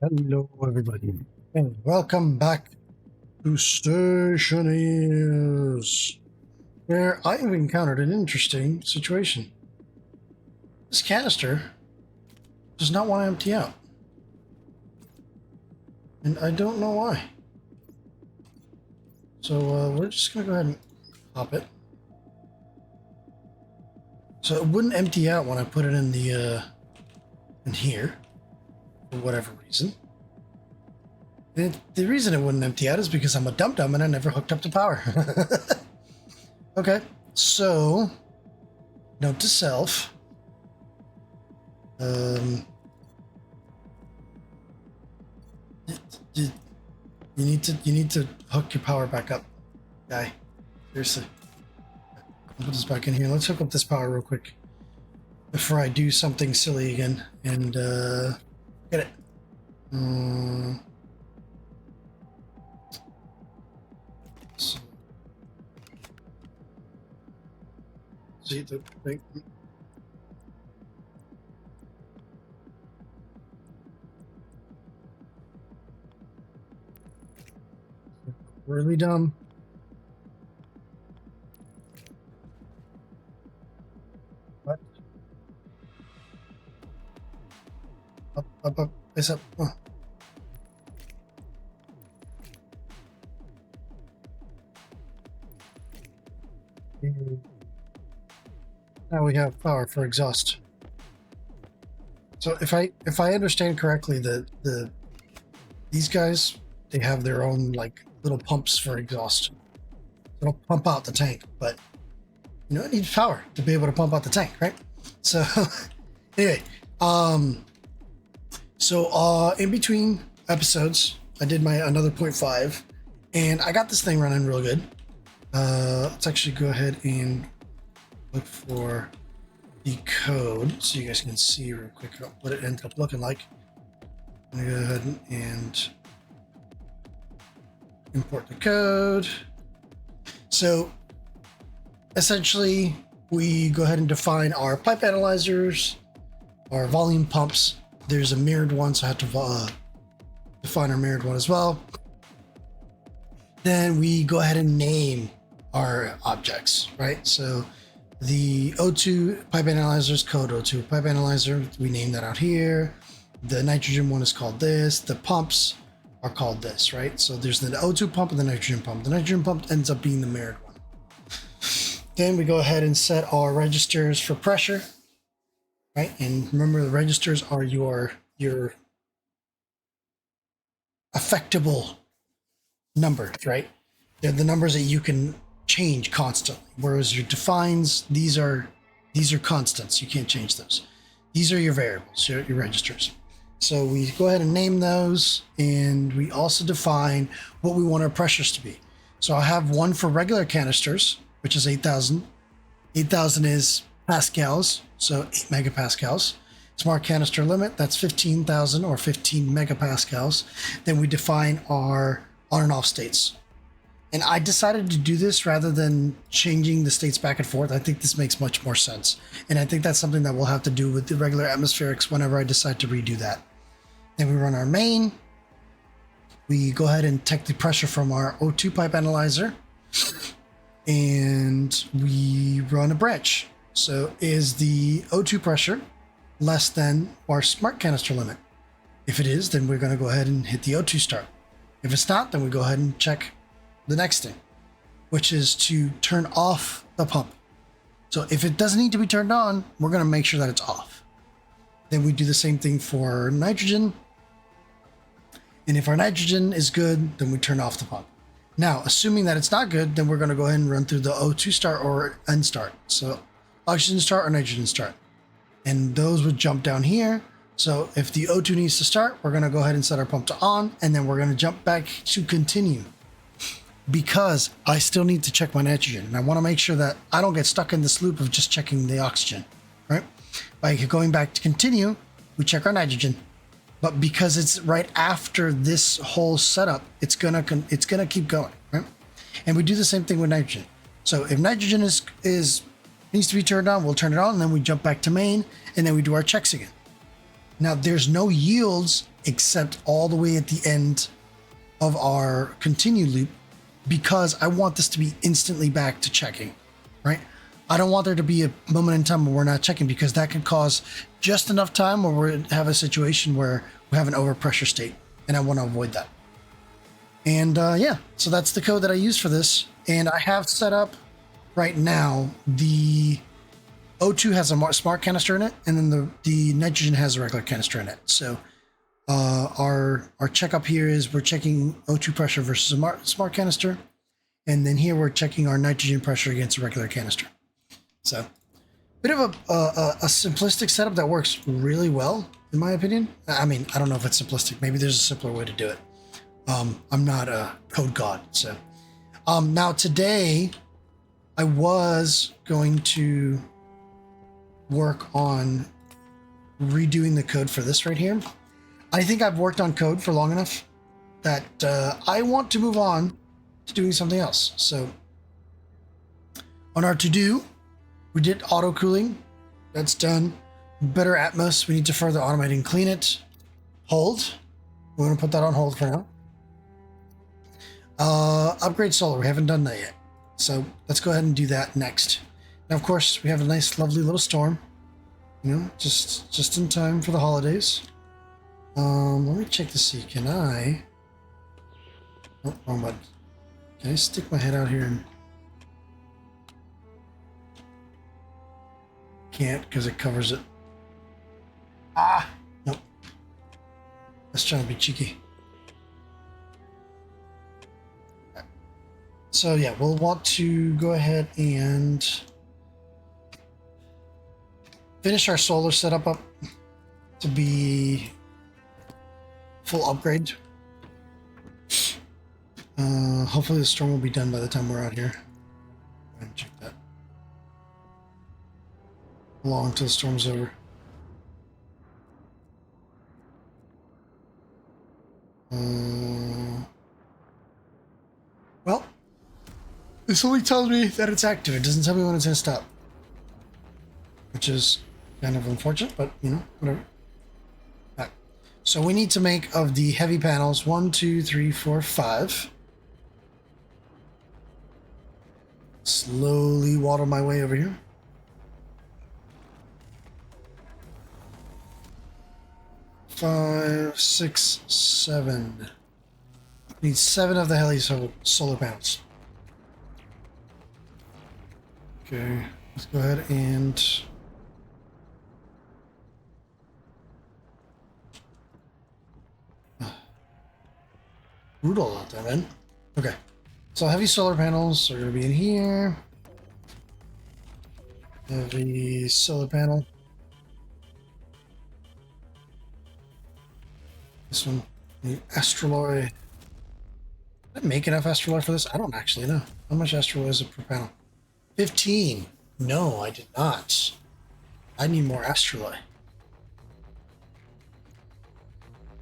Hello, everybody, and welcome back to Stationeers, where I have encountered an interesting situation. This canister does not want to empty out, and I don't know why. So we're just going to go ahead and pop it. So it wouldn't empty out when I put it in the in here, for whatever reason. The reason it wouldn't empty out is because I'm a dum-dum and I never hooked up to power. Okay, so note to self. You need to hook your power back up, guy. Seriously. I'll put this back in here. Let's hook up this power real quick before I do something silly again and get it. So, see the thing. Really dumb. What? Up, face up. Oh. Now we have power for exhaust. So if I understand correctly, these guys, they have their own like little pumps for exhaust. It'll pump out the tank, but you know, it needs power to be able to pump out the tank, right? So anyway, in between episodes, I did my another 0.5, and I got this thing running real good. Let's actually go ahead and look for the code so you guys can see real quick what it ended up looking like. I'm gonna go ahead and import the code. So essentially, we go ahead and define our pipe analyzers, our volume pumps. There's a mirrored one, so I have to define our mirrored one as well. Then we go ahead and name our objects, right? So the O2 pipe analyzer is code O2 pipe analyzer. We name that out here. The nitrogen one is called this. The pumps are called this, right? So there's the O2 pump and the nitrogen pump. The nitrogen pump ends up being the mirrored one. Then we go ahead and set our registers for pressure, right? And remember, the registers are your affectable numbers, right? They're the numbers that you can change constantly. Whereas your defines, these are constants. You can't change those. These are your variables, your registers. So we go ahead and name those, and we also define what we want our pressures to be. So I have one for regular canisters, which is 8,000. 8,000 is pascals, so 8 megapascals. Smart canister limit, that's 15,000 or 15 megapascals. Then we define our on and off states. And I decided to do this rather than changing the states back and forth. I think this makes much more sense. And I think that's something that we'll have to do with the regular atmospherics whenever I decide to redo that. Then we run our main. We go ahead and take the pressure from our O2 pipe analyzer. And we run a branch. So is the O2 pressure less than our smart canister limit? If it is, then we're going to go ahead and hit the O2 start. If it's not, then we go ahead and check the next thing, which is to turn off the pump. So if it doesn't need to be turned on, we're going to make sure that it's off. Then we do the same thing for nitrogen. And if our nitrogen is good, then we turn off the pump. Now, assuming that it's not good, then we're going to go ahead and run through the O2 start or end start. So oxygen start or nitrogen start. And those would jump down here. So if the O2 needs to start, we're going to go ahead and set our pump to on, and then we're going to jump back to continue. Because I still need to check my nitrogen, and I want to make sure that I don't get stuck in this loop of just checking the oxygen, right? By going back to continue, we check our nitrogen, but because it's right after this whole setup, it's gonna keep going, right? And we do the same thing with nitrogen. So if nitrogen needs to be turned on, we'll turn it on, and then we jump back to main, and then we do our checks again. Now there's no yields except all the way at the end of our continue loop because I want this to be instantly back to checking, right? I don't want there to be a moment in time where we're not checking because that can cause just enough time where we have a situation where we have an overpressure state, and I want to avoid that. And yeah, so that's the code that I use for this. And I have set up right now the O2 has a smart canister in it, and then the nitrogen has a regular canister in it. So our checkup here is we're checking O2 pressure versus a smart canister, and then here we're checking our nitrogen pressure against a regular canister. So bit of a simplistic setup that works really well, in my opinion. I mean, I don't know if it's simplistic. Maybe there's a simpler way to do it. I'm not a code god, so now today I was going to work on redoing the code for this right here. I think I've worked on code for long enough that I want to move on to doing something else. So on our to-do, we did auto cooling. That's done. Better Atmos. We need to further automate and clean it. Hold. We're going to put that on hold for now. Upgrade solar. We haven't done that yet. So let's go ahead and do that next. Now, of course, we have a nice, lovely little storm. You know, just in time for the holidays. Let me check to see. Can I... Oh, wrong button. Can I stick my head out here and... Can't, because it covers it. Ah! Nope. Let's try to be cheeky. So yeah, we'll want to go ahead and finish our solar setup up to be full upgrade. Hopefully the storm will be done by the time we're out here. Go ahead and check that. Long until the storm's over. Well, this only tells me that it's active. It doesn't tell me when it's going to stop. Which is kind of unfortunate, but, you know, whatever. All right. So we need to make of the heavy panels 1, 2, 3, 4, 5. Slowly waddle my way over here. Five, 6, 7. Need 7 of the heli solar panels. Okay, let's go ahead and brutal out there, man. Okay, so heavy solar panels are going to be in here. Heavy solar panel. This one, the astraloy. Did I make enough astraloy for this? I don't actually know. How much astraloy is it per panel? 15. No, I did not. I need more astraloy.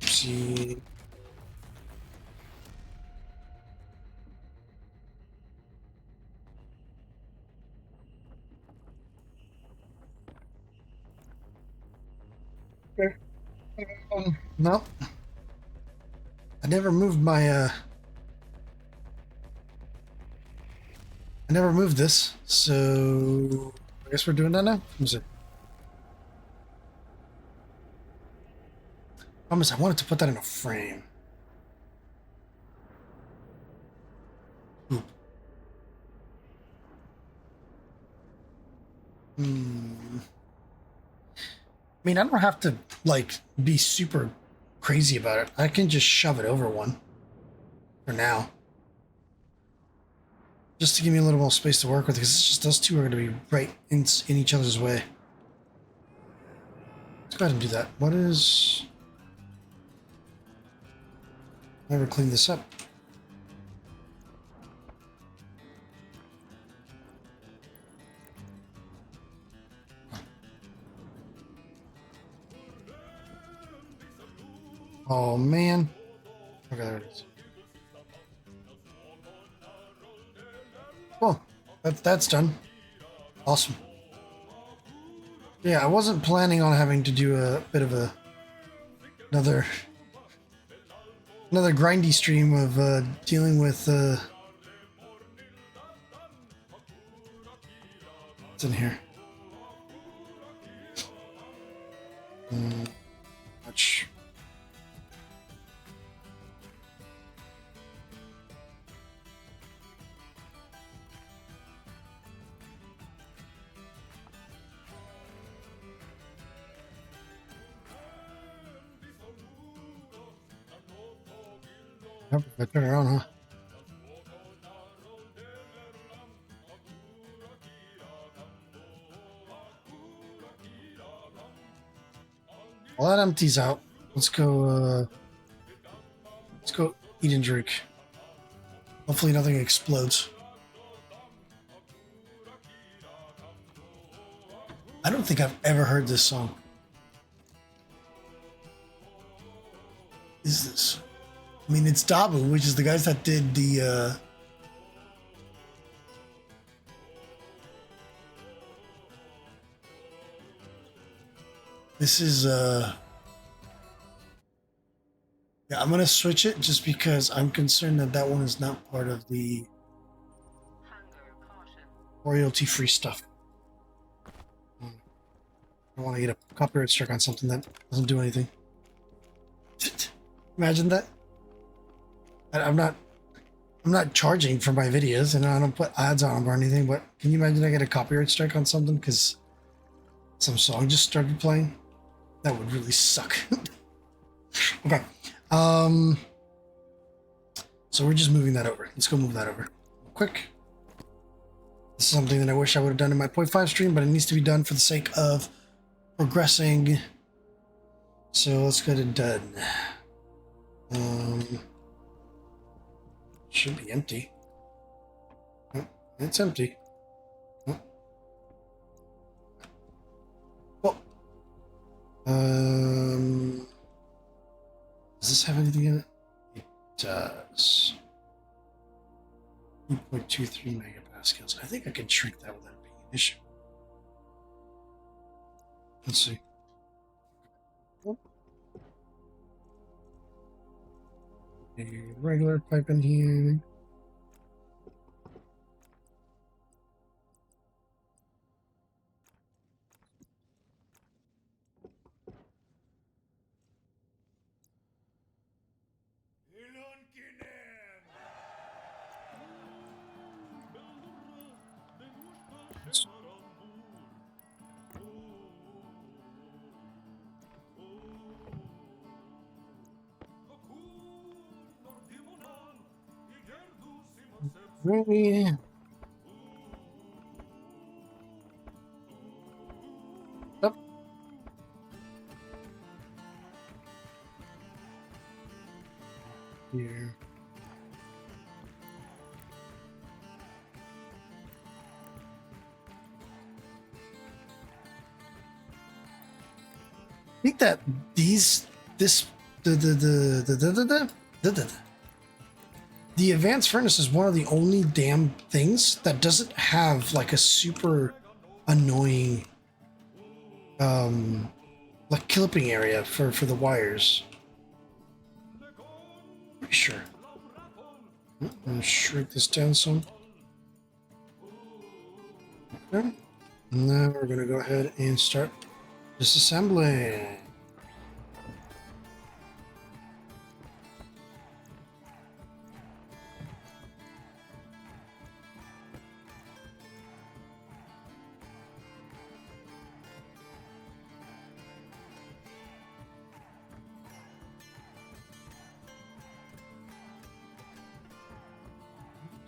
Let's see. Okay. No. I never moved my I never moved this, so I guess we're doing that now. Problem is, I wanted to put that in a frame. Oop. I mean, I don't have to, like, be super crazy about it. I can just shove it over one for now. Just to give me a little more space to work with, because it's just those two are going to be right in each other's way. Let's go ahead and do that. What is... Never clean this up. Oh, man. Okay, there it is. Cool. That's done. Awesome. Yeah, I wasn't planning on having to do a bit of a Another grindy stream of dealing with what's in here. Much. Yep, if I turn it on, huh? Well, that empties out. Let's go eat and drink. Hopefully nothing explodes. I don't think I've ever heard this song. Is this? I mean, it's Dabu, which is the guys that did the this is yeah, I'm gonna switch it just because I'm concerned that that one is not part of the royalty-free stuff. I don't want to get a copyright strike on something that doesn't do anything. Imagine that. I'm not charging for my videos, and I don't put ads on them or anything. But can you imagine I get a copyright strike on something because some song just started playing? That would really suck. Okay. So we're just moving that over. Let's go move that over. Quick. This is something that I wish I would have done in my 0.5 stream, but it needs to be done for the sake of progressing. So let's go to done. Should be empty. Oh, it's empty. Oh. Oh. Does this have anything in it? It does. 2.23 megapascals. I think I can shrink that without being an issue. Let's see. Oh. A regular pipe in here. Ready. Up. Here. I think that the advanced furnace is one of the only damn things that doesn't have like a super annoying like clipping area for the wires. Pretty sure. I'm gonna shrink this down some. Okay. Now we're gonna go ahead and start disassembling.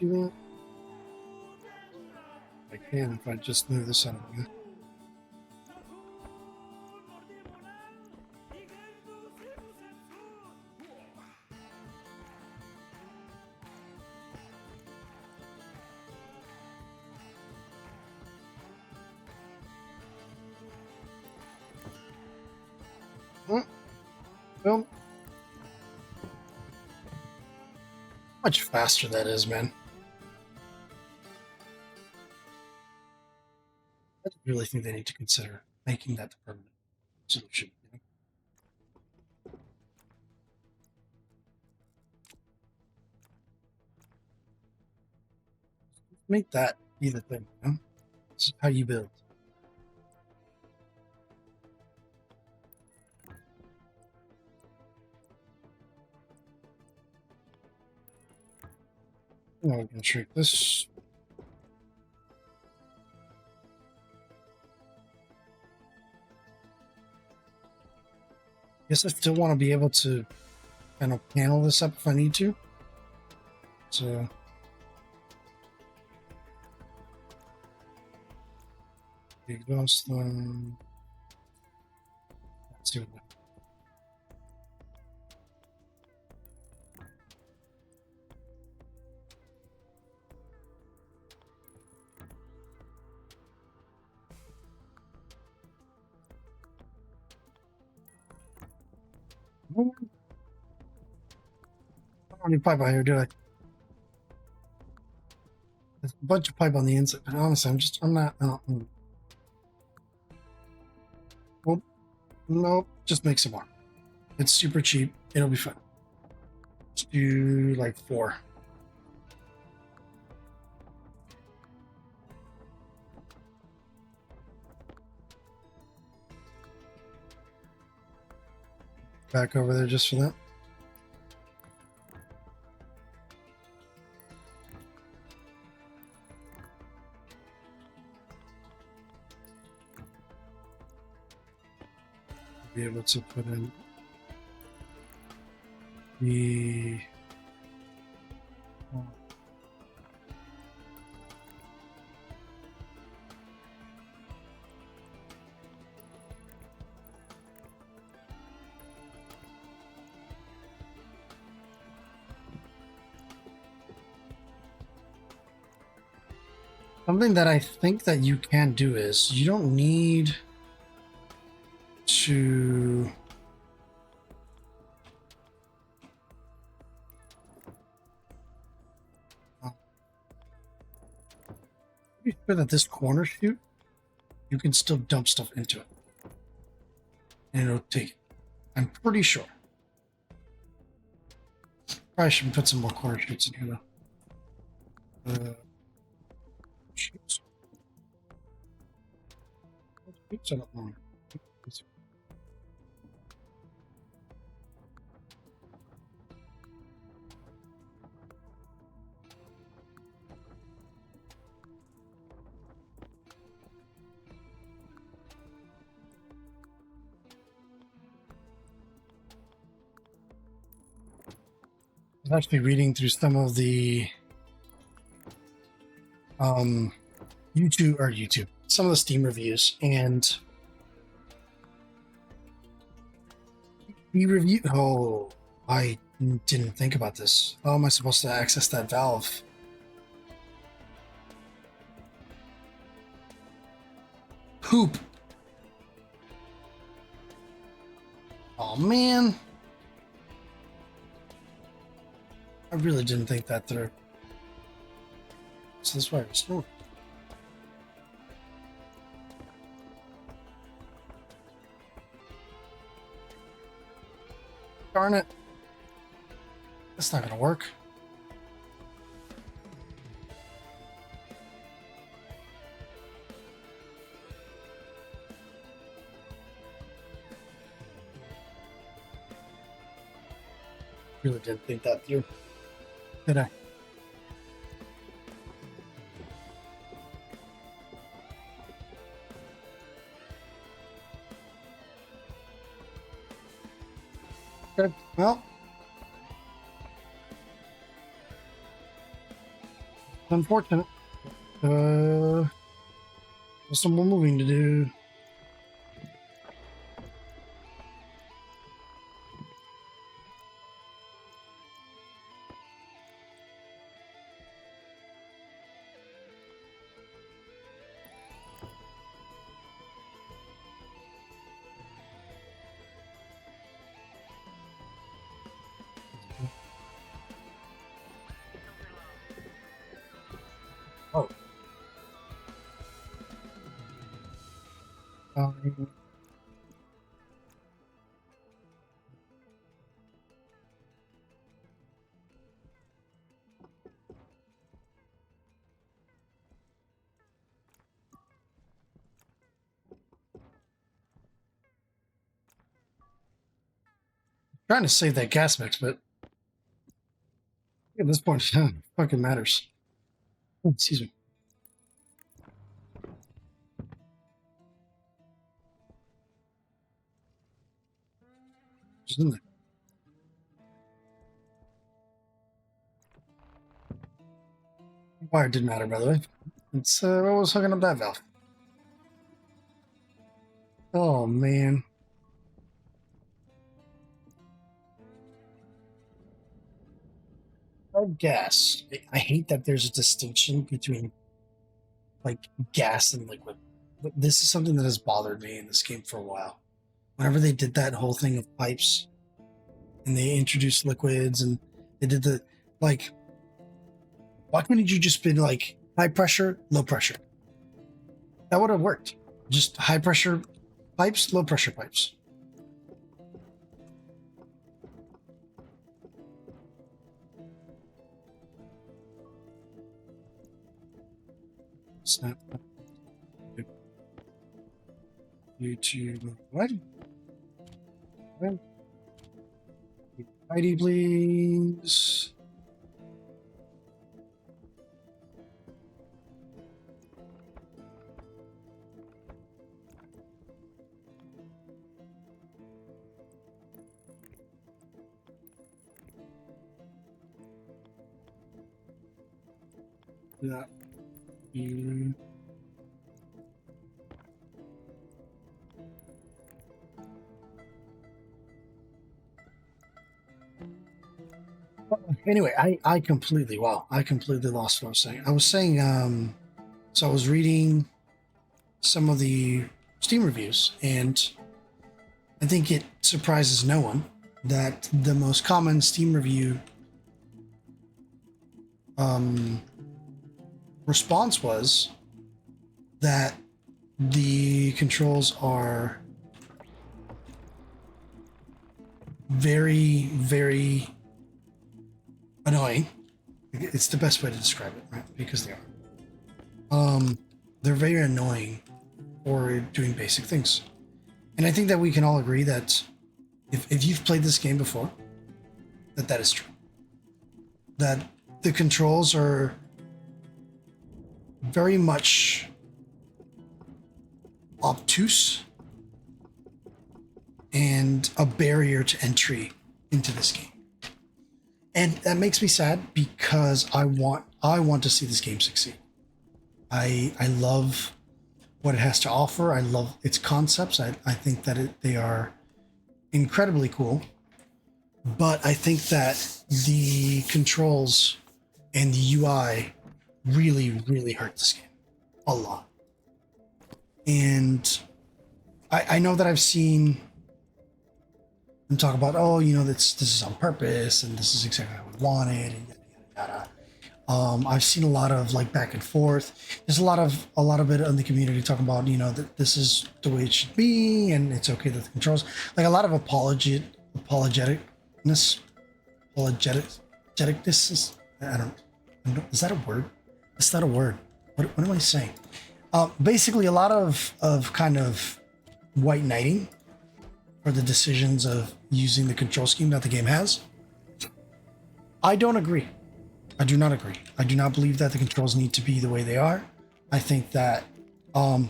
Do that. I can if I just move this out of the way. Well, much faster that is, man. I really think they need to consider making that the permanent solution. You know? Make that be the thing. You know? This is how you build. Now we can shrink this. Guess I still want to be able to kind of panel this up if I need to. So exhaust them. Let's see what I don't need pipe out here, do I? There's a bunch of pipe on the inside, but honestly, I'm not. Well, nope, just make some more. It's super cheap. It'll be fun. Let's do like 4. Back over there just for that. Be able to put in the something that I think that you can do is you don't need to be sure that this corner chute you can still dump stuff into it and it'll take it. I'm pretty sure. Probably should put some more corner chutes in here though. Chutes. Chutes I don't know. I was actually reading through some of the YouTube, some of the Steam reviews, and we review. Oh, I didn't think about this. How am I supposed to access that valve? Poop. Oh man, I really didn't think that through. So that's why I was snoring. Darn it. That's not gonna work. Really didn't think that through. Did I? Okay, well. Unfortunate. There's some more moving to do. Oh. Um, Trying to save that gas mix, but at this point, it fucking matters. Oh, excuse me. Just in there. Wire didn't matter, by the way. It's what was hooking up that valve? Oh man. Gas. I hate that there's a distinction between like gas and liquid. But this is something that has bothered me in this game for a while. Whenever they did that whole thing of pipes and they introduced liquids and they did the like, why couldn't you just been like high pressure, low pressure? That would have worked. Just high pressure pipes, low pressure pipes. Snap. YouTube. What? ID, please. Yeah. Anyway, I completely lost what I was saying. I was saying, so I was reading some of the Steam reviews, and I think it surprises no one that the most common Steam review response was that the controls are very, very annoying. It's the best way to describe it, right? Because they are. They're very annoying for doing basic things. And I think that we can all agree that if you've played this game before, that is true. That the controls are very much obtuse and a barrier to entry into this game. And that makes me sad because I want to see this game succeed. I love what it has to offer. I love its concepts. I think that they are incredibly cool. But I think that the controls and the UI really, really hurt this game a lot. And I know that I've seen them talk about, oh, you know, this is on purpose and this is exactly how we wanted and yada yada yada. I've seen a lot of like back and forth. There's a lot of it in the community talking about, you know, that this is the way it should be and it's okay that the controls, like a lot of apologeticness is, I don't know, is that a word? It's not a word. What am I saying? Basically a lot of kind of white knighting for the decisions of using the control scheme that the game has. I don't agree. I do not agree. I do not believe that the controls need to be the way they are. I think that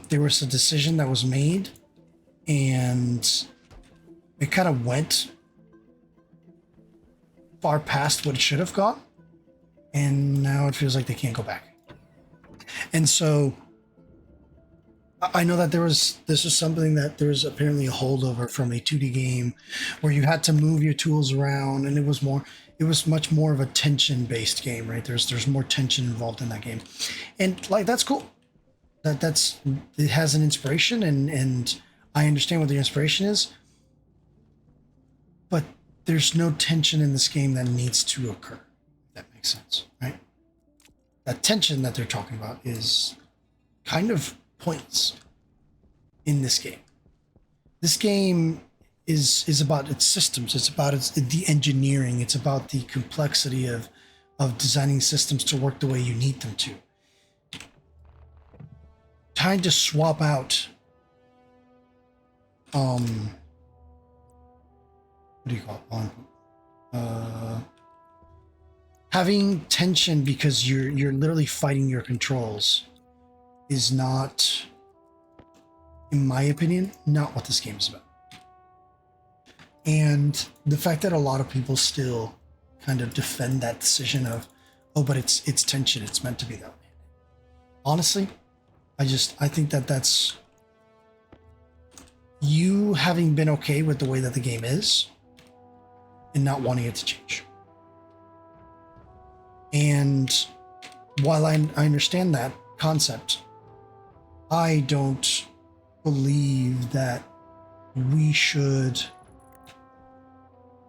there was a decision that was made and it kind of went far past what it should have gone. And now it feels like they can't go back. And so I know that this was something that there was apparently a holdover from a 2D game where you had to move your tools around and it was much more of a tension based game, right? There's more tension involved in that game. And like, that's cool. It has an inspiration and I understand what the inspiration is, but there's no tension in this game that needs to occur. If that makes sense, right? That tension that they're talking about is kind of pointless in this game. This game is about its systems. It's about the engineering. It's about the complexity of designing systems to work the way you need them to. Trying to swap out what do you call it? Having tension because you're literally fighting your controls is not, in my opinion, not what this game is about. And the fact that a lot of people still kind of defend that decision of, oh, but it's tension, it's meant to be that way. Honestly, I think that that's you having been okay with the way that the game is and not wanting it to change. And while I understand that concept, I don't believe that we should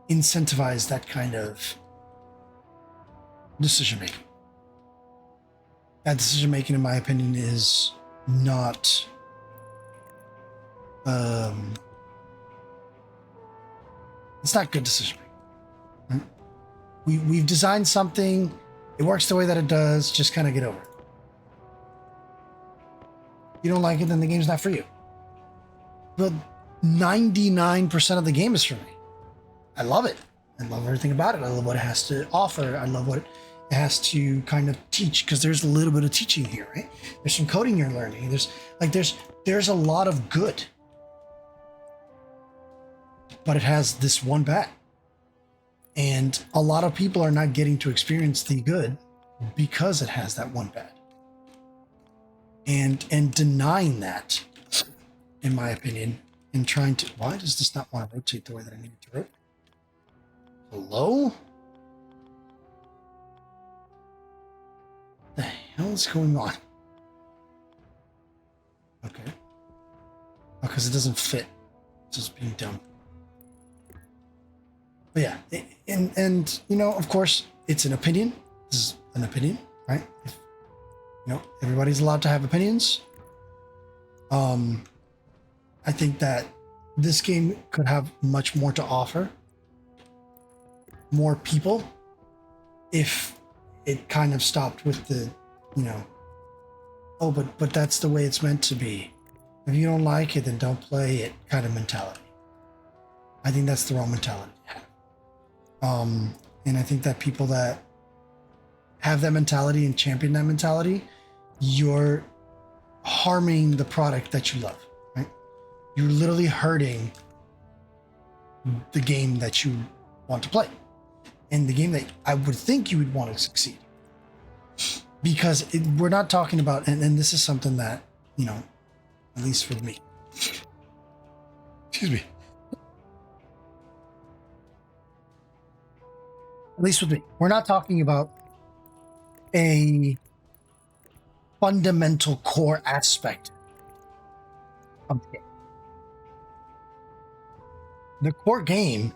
incentivize that kind of decision making. That decision making, in my opinion, is not it's not good decision making. Right? We've designed something, it works the way that it does, just kind of get over it. You don't like it, then the game's not for you. But 99% of the game is for me. I love it. I love everything about it. I love what it has to offer. I love what it has to kind of teach, because there's a little bit of teaching here, right? There's some coding you're learning. There's a lot of good. But it has this one bad. And a lot of people are not getting to experience the good because it has that one bad. And denying that, in my opinion, and trying to, why does this not want to rotate the way that I need it to rotate? Hello? The hell is going on? Okay. Oh, because it doesn't fit. It's just being dumb. But yeah, and you know, of course, it's an opinion. This is an opinion, right? If, you know, everybody's allowed to have opinions. I think that this game could have much more to offer more people if it kind of stopped with the, you know, oh, but that's the way it's meant to be. If you don't like it, then don't play it kind of mentality. I think that's the wrong mentality to have. And I think that people that have that mentality and champion that mentality, you're harming the product that you love, right? You're literally hurting the game that you want to play and the game that I would think you would want to succeed. Because we're not talking about, and this is something that, you know, at least for me, excuse me, at least with me, we're not talking about a fundamental core aspect of the game. The core game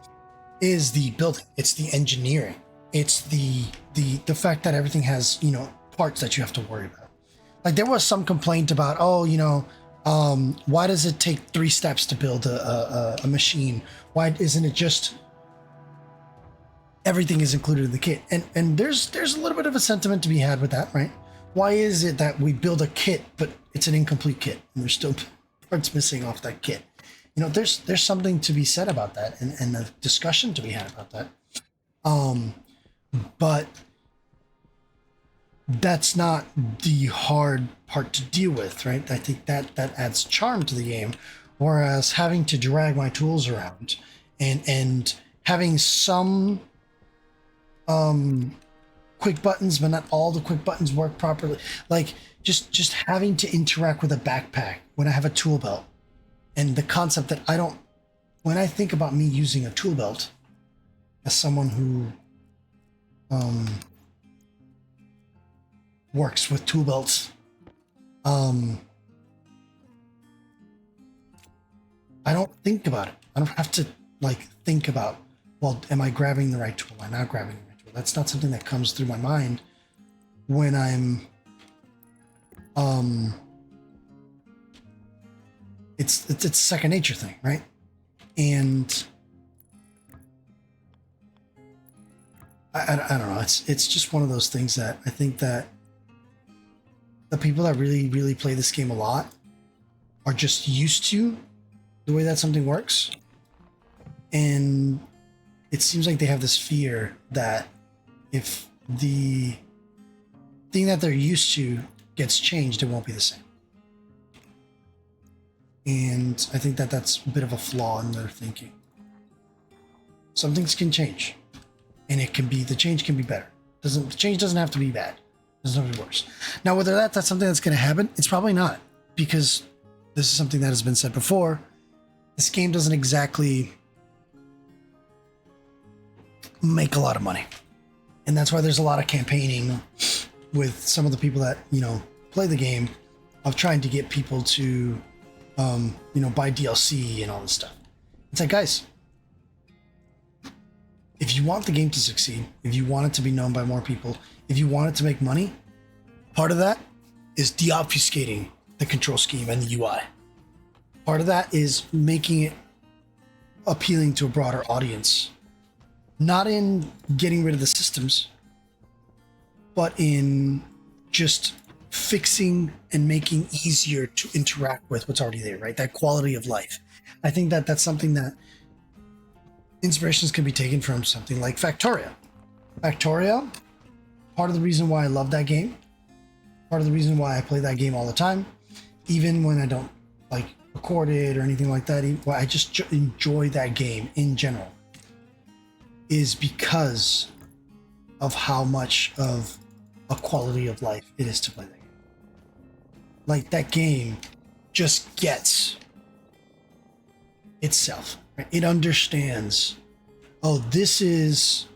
is the building, it's the engineering, it's the fact that everything has, you know, parts that you have to worry about. Like there was some complaint about, oh, you know, why does it take 3 steps to build a machine? Why isn't it just everything is included in the kit? And there's a little bit of a sentiment to be had with that, right? Why is it that we build a kit, but it's an incomplete kit and there's still parts missing off that kit? You know, there's something to be said about that and a discussion to be had about that. But that's not the hard part to deal with, right? I think that adds charm to the game, whereas having to drag my tools around and having some quick buttons, but not all the quick buttons work properly. Like just having to interact with a backpack when I have a tool belt, and the concept that when I think about me using a tool belt as someone who works with tool belts, I don't think about it. I don't have to like think about, well, am I grabbing the right tool? Am I not grabbing the right tool? That's not something that comes through my mind when I'm it's second nature thing, right? And I don't know. It's just one of those things that I think that the people that really play this game a lot are just used to the way that something works, and it seems like they have this fear that if the thing that they're used to gets changed, it won't be the same. And I think that that's a bit of a flaw in their thinking. Some things can change, and the change can be better. The change doesn't have to be bad. It doesn't have to be worse. Now, whether that's something that's going to happen, it's probably not, because this is something that has been said before. This game doesn't exactly make a lot of money. And that's why there's a lot of campaigning with some of the people that, play the game, of trying to get people to, buy DLC and all this stuff. It's like, guys, if you want the game to succeed, if you want it to be known by more people, if you want it to make money, part of that is deobfuscating the control scheme and the UI. Part of that is making it appealing to a broader audience. Not in getting rid of the systems, but in just fixing and making easier to interact with what's already there, right? That quality of life. I think that that's something that inspirations can be taken from something like Factorio. Factorio, part of the reason why I love that game, part of the reason why I play that game all the time, even when I don't record it or anything like that, I just enjoy that game in general, is because of how much of a quality of life it is to play that game. That game just gets itself. Right? It understands, this is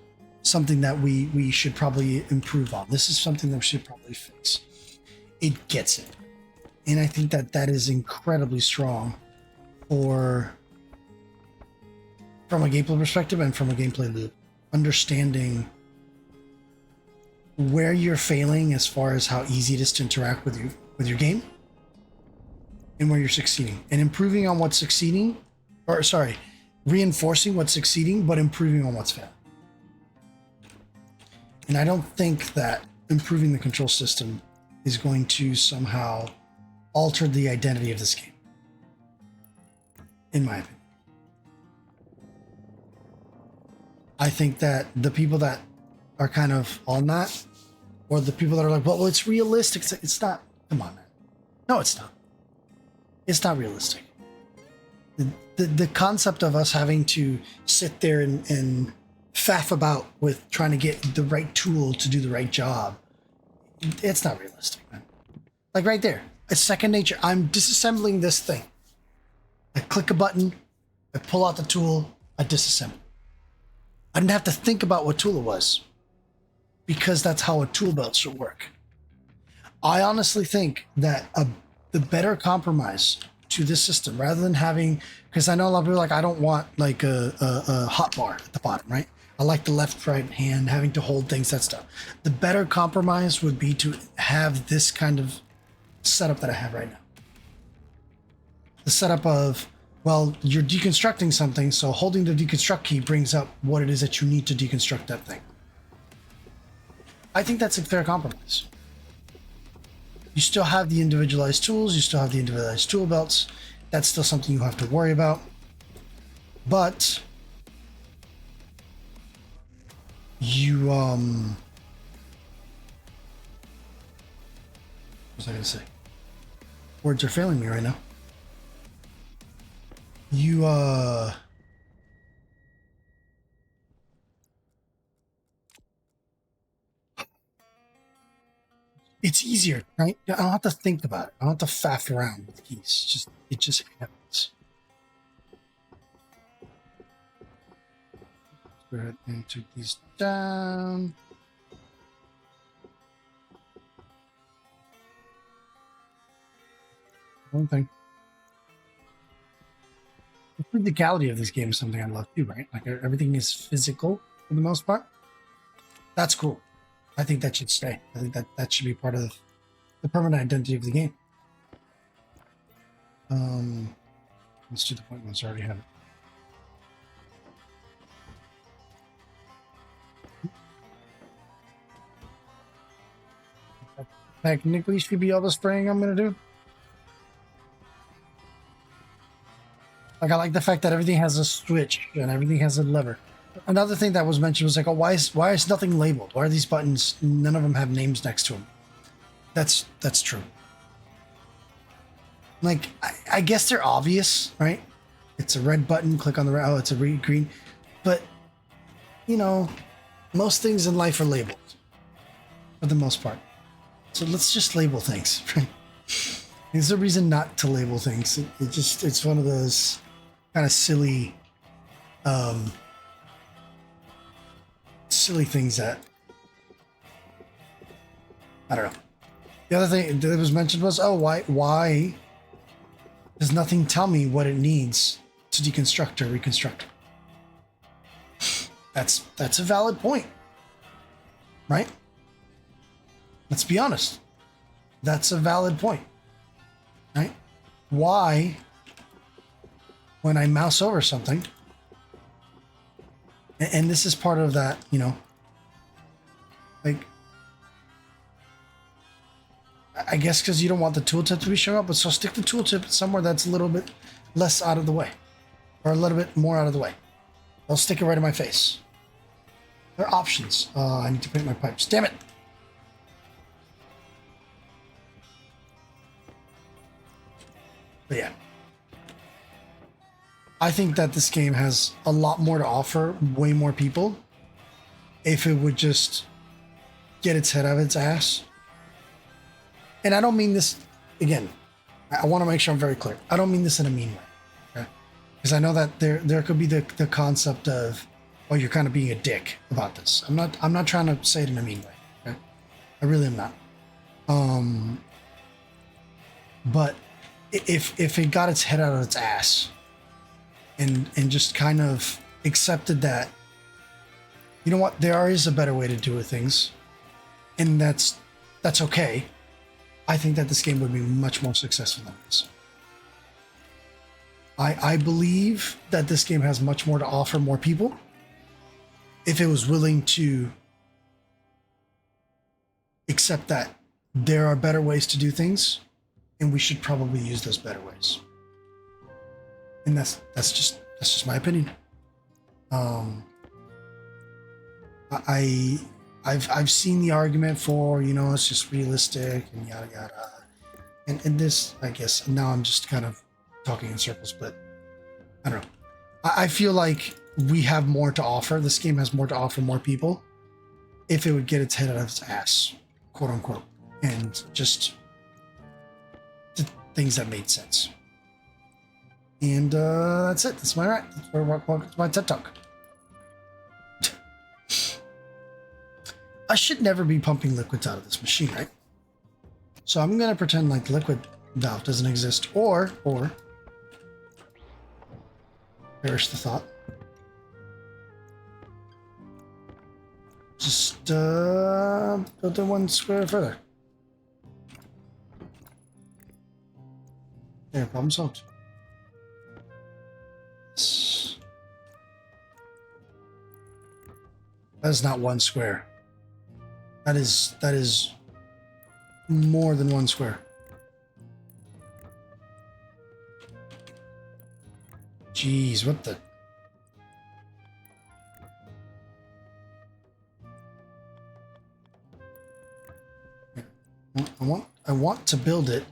something that we should probably improve on. This is something that we should probably fix. It gets it. And I think that that is incredibly strong from a gameplay perspective and from a gameplay loop. Understanding where you're failing as far as how easy it is to interact with your game, and where you're succeeding, and improving on what's succeeding, reinforcing what's succeeding, but improving on what's failing. And I don't think that improving the control system is going to somehow alter the identity of this game, in my opinion. I think that the people that are kind of on that, or the people that are like, well, it's realistic. It's not. Come on, man. No, it's not. It's not realistic. The concept of us having to sit there and faff about with trying to get the right tool to do the right job, it's not realistic, man. Right there, it's second nature. I'm disassembling this thing. I click a button, I pull out the tool, I disassemble. I didn't have to think about what tool it was, because that's how a tool belt should work. I honestly think that the better compromise to this system, rather than having, because I know a lot of people are like, I don't want a hot bar at the bottom, right? I like the left, right hand, having to hold things, that stuff. The better compromise would be to have this kind of setup that I have right now. The setup of, well, you're deconstructing something, so holding the deconstruct key brings up what it is that you need to deconstruct that thing. I think that's a fair compromise. You still have the individualized tools, you still have the individualized tool belts. That's still something you have to worry about. But you, what was I going to say? Words are failing me right now. It's easier, right? I don't have to think about it. I don't have to faff around with keys. It just happens. Let's go ahead and take these down. One thing. The physicality of this game is something I love too, right? Everything is physical for the most part. That's cool. I think that should stay. I think that should be part of the permanent identity of the game. Let's do the appointments. I already have it. Technically should be all the spraying I'm going to do. I like the fact that everything has a switch and everything has a lever. Another thing that was mentioned was like, oh, why is nothing labeled? Why are these buttons? None of them have names next to them. That's true. Like, I guess they're obvious, right? It's a red button. Click on the red. Oh, it's a green. But you know, most things in life are labeled for the most part. So let's just label things. Right? There's a reason not to label things. It's one of those kind of silly things that I don't know. The other thing that was mentioned was, oh, why does nothing tell me what it needs to deconstruct or reconstruct? That's a valid point, right? Let's be honest. That's a valid point, right? Why, when I mouse over something, and this is part of that, you know, like, I guess because you don't want the tooltip to be showing up, but so stick the tooltip somewhere that's a little bit less out of the way, or a little bit more out of the way. I'll stick it right in my face. There are options. I need to paint my pipes. Damn it! But yeah. I think that this game has a lot more to offer way more people if it would just get its head out of its ass. And I don't mean this, again, I want to make sure I'm very clear. I don't mean this in a mean way. Okay? Because I know that there could be the concept of, oh, you're kind of being a dick about this. I'm not trying to say it in a mean way. Okay? I really am not. But if it got its head out of its ass and just kind of accepted that, you know what, there is a better way to do things, and that's okay. I think that this game would be much more successful than this. I believe that this game has much more to offer more people if it was willing to accept that there are better ways to do things, and we should probably use those better ways. And that's just my opinion. I've seen the argument for, you know, it's just realistic and yada yada, and this, I guess now I'm just kind of talking in circles, but I don't know. I feel like we have more to offer. This game has more to offer more people if it would get its head out of its ass, quote unquote, and just did things that made sense. And that's it. That's my right. That's where welcome to my TED Talk. I should never be pumping liquids out of this machine, right? So I'm gonna pretend like the liquid valve doesn't exist, or perish the thought. Just build it one square further. There, problem solved. That is not one square. That is more than one square. Jeez, what the? I want to build it.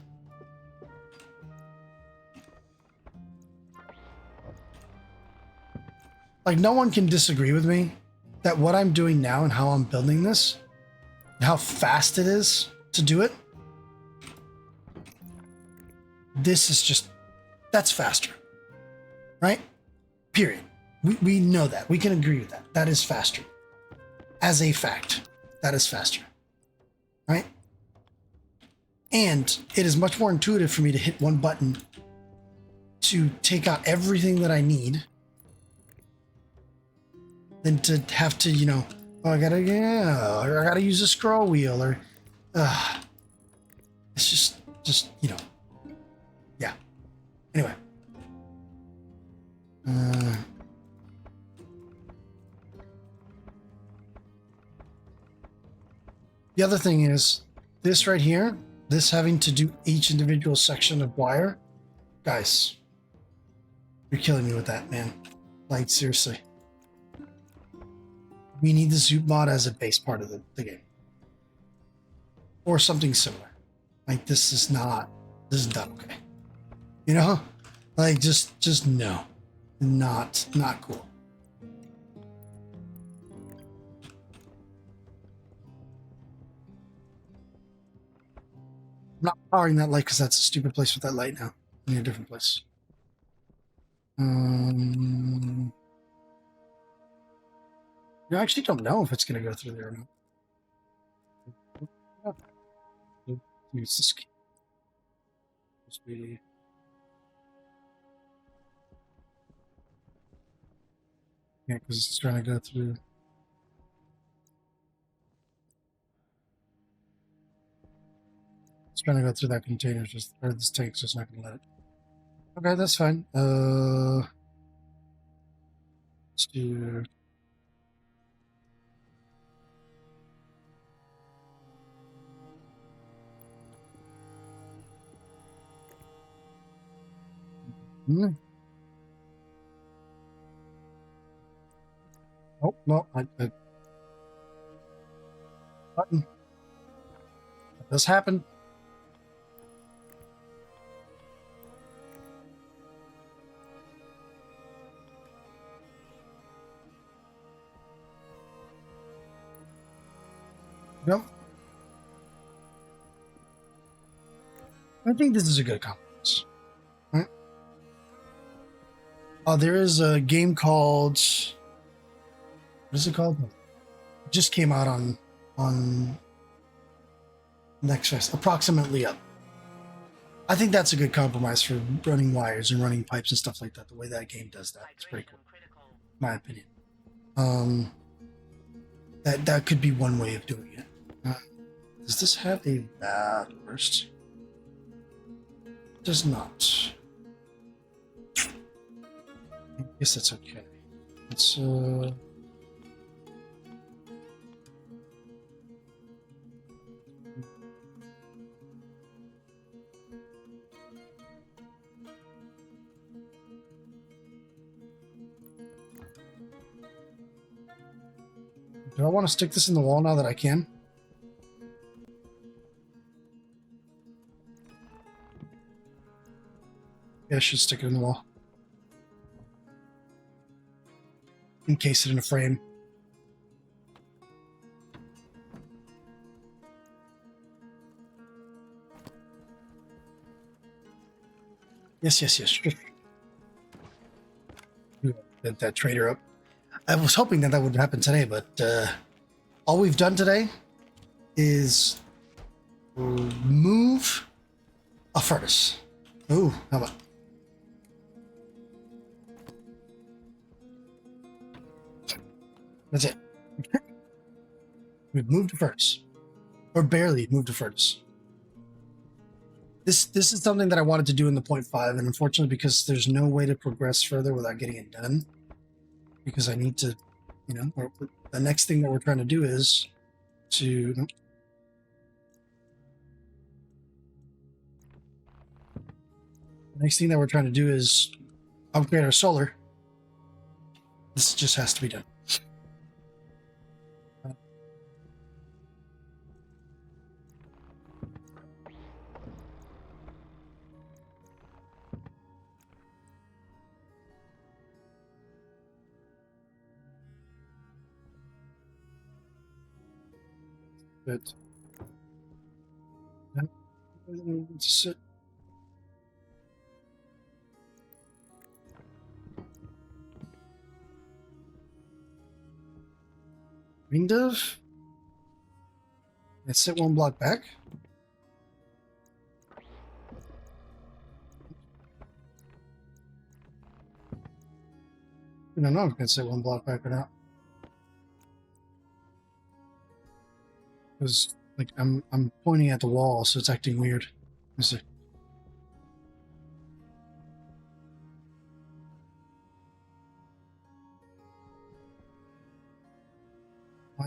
Like, no one can disagree with me that what I'm doing now and how I'm building this, and how fast it is to do it, this is just, that's faster, right? Period. We know that. We can agree with that. That is faster. As a fact, that is faster, right? And it is much more intuitive for me to hit one button to take out everything that I need than to have to, you know, oh, I gotta use a scroll wheel, or it's just, you know, yeah. Anyway. The other thing is this right here, this having to do each individual section of wire. Guys, you're killing me with that, man. Like, seriously. we need the zoop mod as a base part of the game. Or something similar. Like this is not okay. You know? Like just no. Not cool. I'm not powering that light because that's a stupid place with that light now. I need a different place. I actually don't know if it's going to go through there or not. Use this key. Yeah, because it's trying to go through. It's trying to go through that container, just or this tank's just not going to let it. Okay, that's fine. Let's do. Oh no, I button. That does happen. Yep. I think this is a good compromise. Right? There is a game called. What is it called? It just came out on Next Fest. Approximately Up. I think that's a good compromise for running wires and running pipes and stuff like that. The way that game does that, it's pretty cool, in my opinion. That could be one way of doing it. Does this have a bad burst? It does not. I guess that's okay. It's do I want to stick this in the wall now that I can? Yeah, I should stick it in the wall. Encase it in a frame. Yes. That trader up. I was hoping that would happen today, but all we've done today is move a furnace. Ooh, how about? That's it. We've moved a furnace. Or barely moved a furnace. This is something that I wanted to do in the 0.5, and unfortunately, because there's no way to progress further without getting it done, because I need to, you know, the next thing that we're trying to do is to... The next thing that we're trying to do is upgrade our solar. This just has to be done. But sit. Kind of. Let's sit one block back. I don't know if I can sit one block back or not. Because like I'm pointing at the wall, so it's acting weird. Let's see.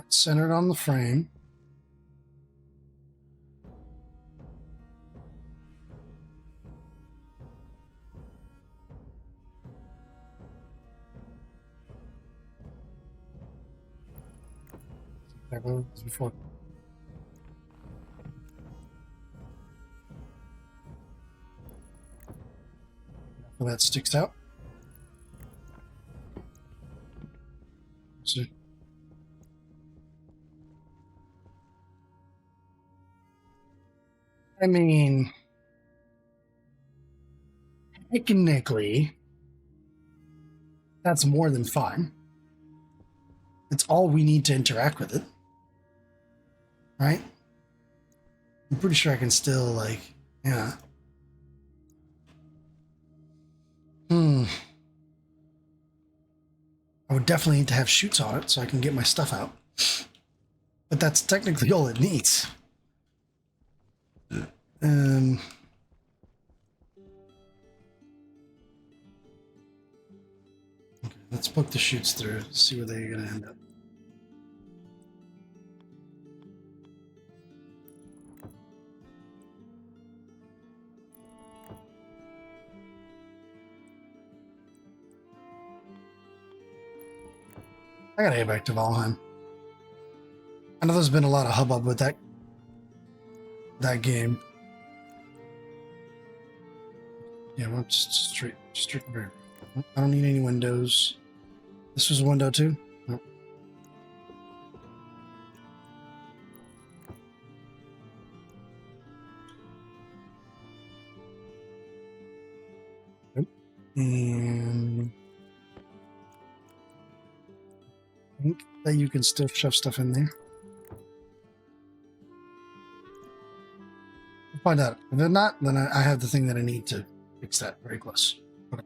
Centered on the frame. There was before. Well, that sticks out. So, I mean, technically, that's more than fine. It's all we need to interact with it. Right? I'm pretty sure I can still, like, yeah. I would definitely need to have chutes on it so I can get my stuff out. But that's technically all it needs. Okay, let's poke the chutes through, see where they're going to end up. I gotta get back to Valheim. I know there's been a lot of hubbub with that game. Yeah, well, just straight there. I don't need any windows. This was a window too? Nope. Nope. And I think that you can still shove stuff in there. We'll find out. If they're not, then I have the thing that I need to fix that very close. Okay.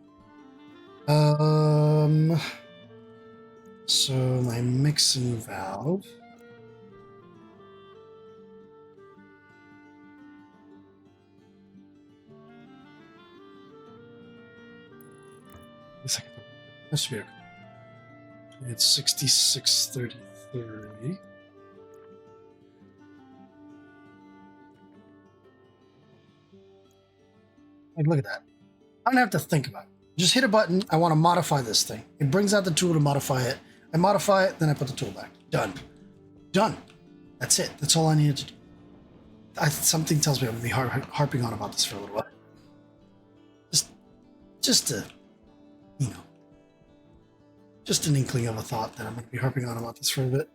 So my mixing valve. That should be okay. It's 6633. Like, look at that. I don't have to think about it. Just hit a button. I want to modify this thing. It brings out the tool to modify it. I modify it, then I put the tool back. Done. Done. That's it. That's all I needed to do. Something tells me I'm going to be harping on about this for a little while. Just to, you know, just an inkling of a thought that I'm going to be harping on about this for a bit.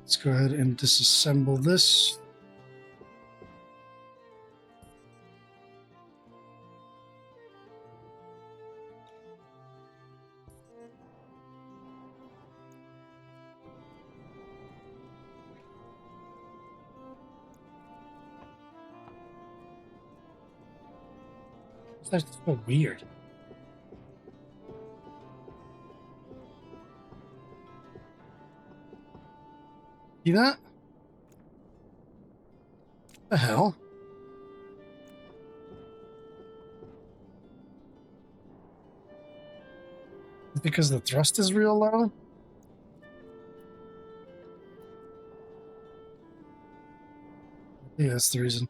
Let's go ahead and disassemble this. That's so weird. See that? What the hell? Because the thrust is real low? Yeah, that's the reason.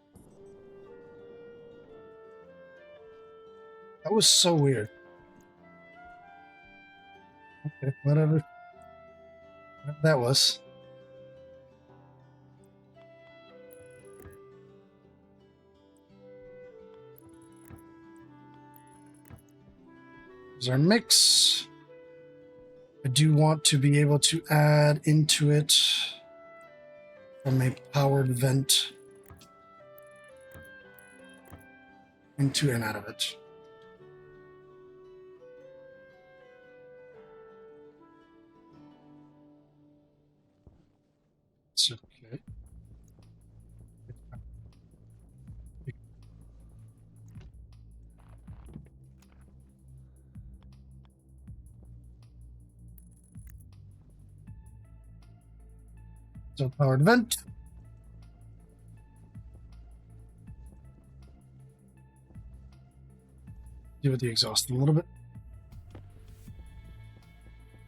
That was so weird. Okay, whatever. Whatever that was. Here's our mix. I do want to be able to add into it from a powered vent into and out of it. It's okay. So powered vent. Deal with the exhaust a little bit.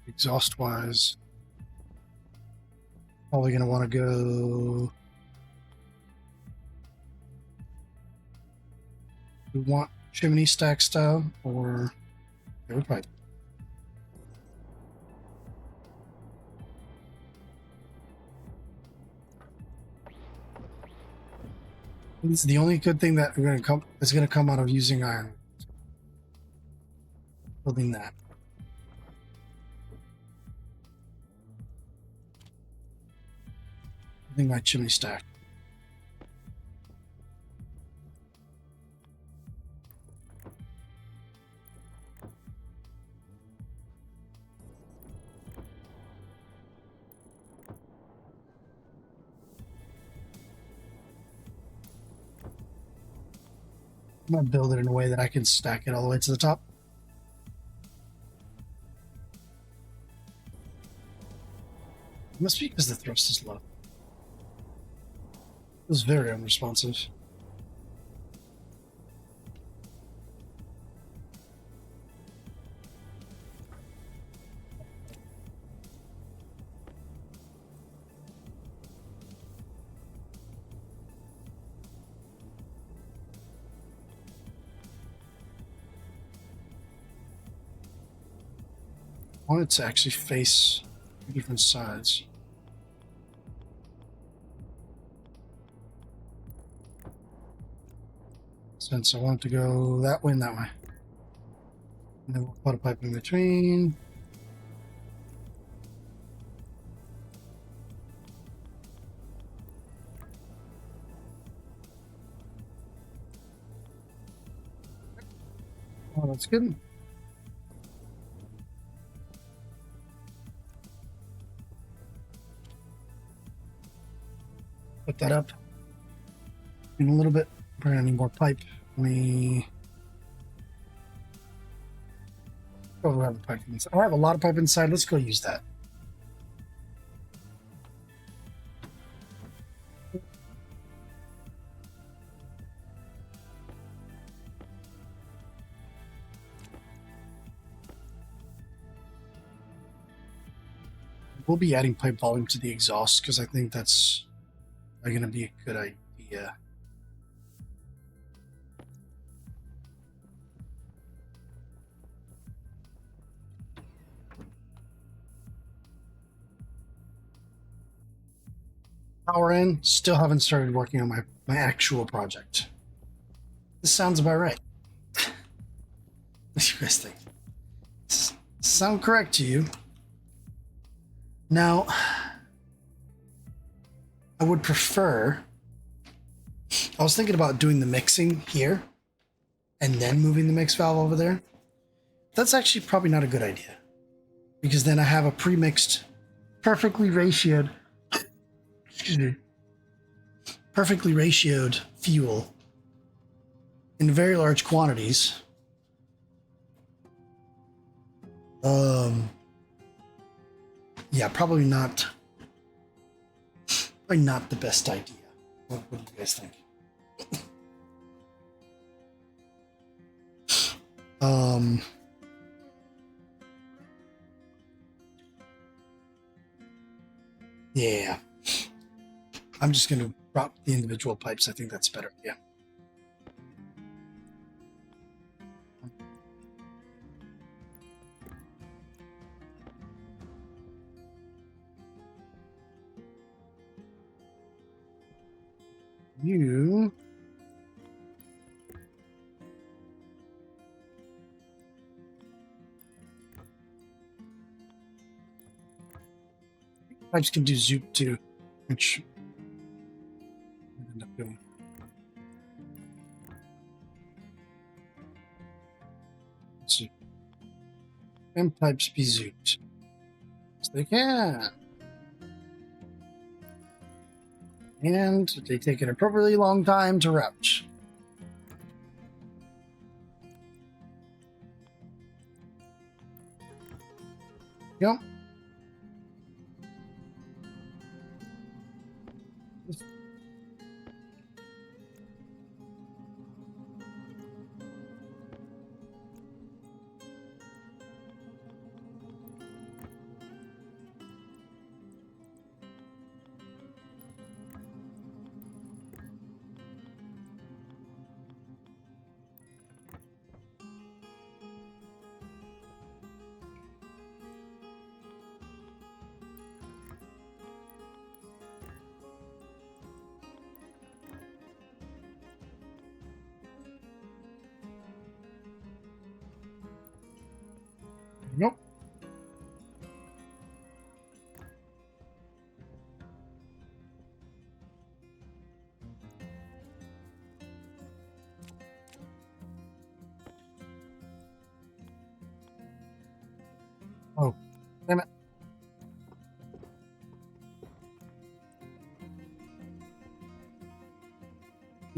Exhaust wise. Probably going to want to go. We want chimney stack style or air pipe. This is the only good thing that is going to come out of using iron. Building that. Building my chimney stack. I'm going to build it in a way that I can stack it all the way to the top. It must be because the thrust is low. It was very unresponsive. I want it to actually face different sides. Since I want it to go that way and that way. And then we'll put a pipe in between. Oh, that's good. Put that up in a little bit. We're gonna need more pipe. Oh, we have a pipe inside. I have a lot of pipe inside. Let's go use that. We'll be adding pipe volume to the exhaust because I think that's going to be a good idea. Power in. Still haven't started working on my actual project. This sounds about right. What do you guys think? Sound correct to you? Now, I would prefer. I was thinking about doing the mixing here and then moving the mix valve over there. That's actually probably not a good idea because then I have a pre-mixed, perfectly ratioed, perfectly ratioed fuel in very large quantities. Yeah, probably not the best idea. What do you guys think? Yeah. I'm just going to drop the individual pipes. I think that's better. Yeah. You pipes can do zoop too, which I end up doing. Zoop. And pipes be zooped. Yes, they can. And they take an appropriately long time to route. Yep.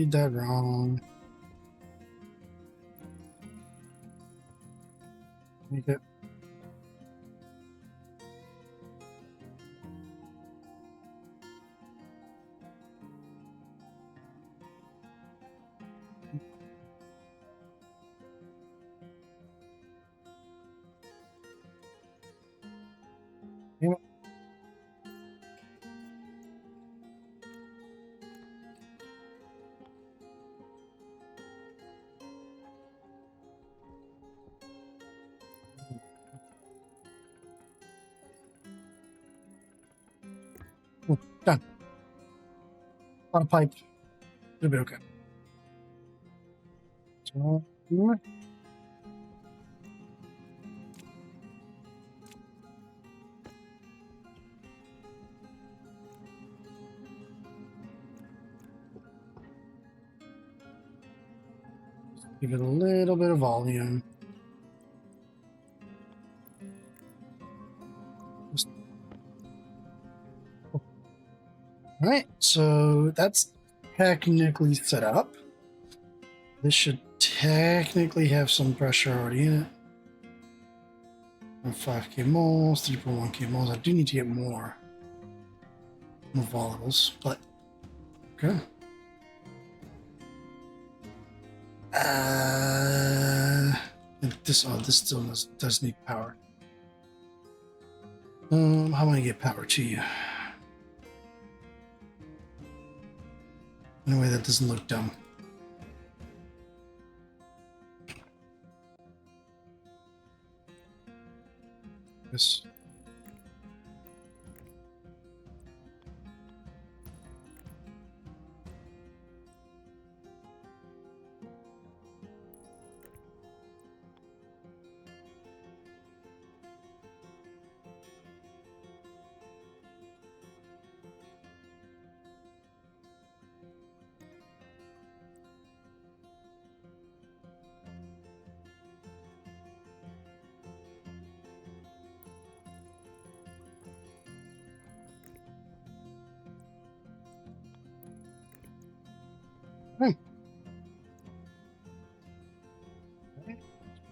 Did that wrong. Make it. Damn it. Oh, done. On a pipe. It'll be okay. So, give it a little bit of volume. All right, so that's technically set up. This should technically have some pressure already in it. 5k moles, 3.1k moles. I do need to get more volatiles, but okay. This still does need power. How am I gonna get power to you? In a way that doesn't look dumb. This.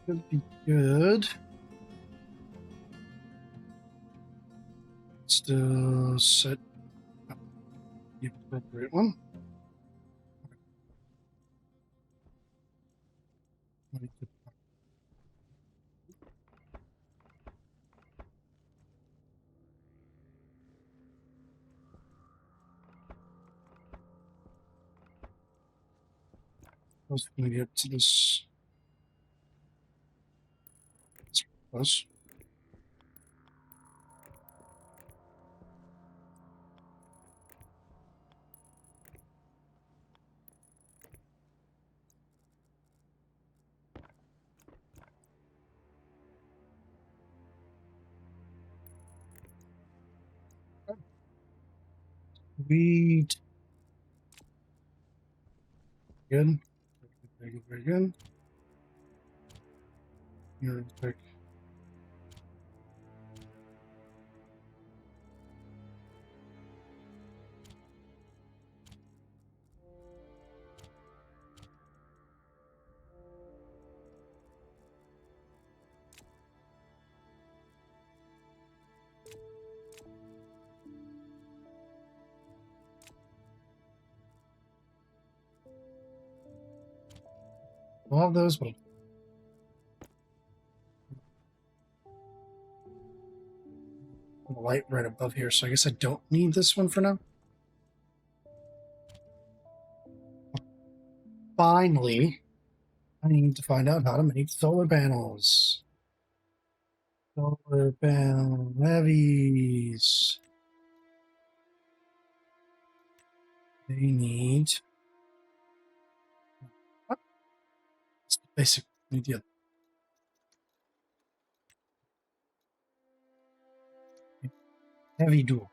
Should be good. Still set up the appropriate one. I was going to get to this. Close. Sweet. Good. Very good. Very good. You're quick. All of those, but a light right above here, so I guess I don't need this one for now. Finally, I need to find out how to make solar panels. Solar panel levies. They need. What? It's the basic idea. Heavy dual.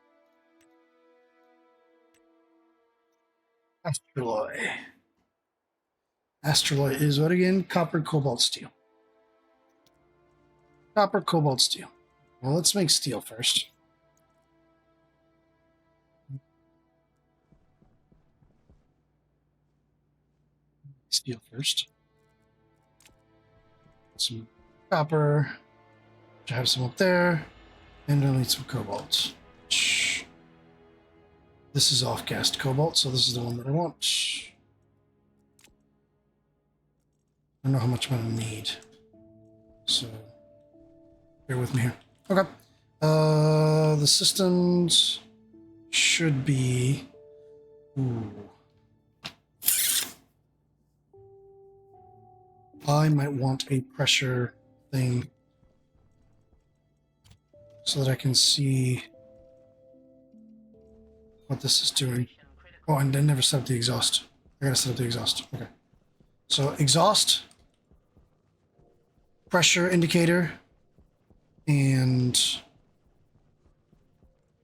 Astraloy. Astraloy is what again? Copper, cobalt, steel. Copper, cobalt, steel. Well, let's make steel first. Steel first. Some copper. I have some up there. And I'll need some cobalt. This is off-cast cobalt, so this is the one that I want. I don't know how much I'm going to need. So, bear with me here. Okay. The systems should be... Ooh. I might want a pressure thing so that I can see what this is doing. Oh, and I never set up the exhaust. I gotta set up the exhaust. Okay. So exhaust, pressure indicator, and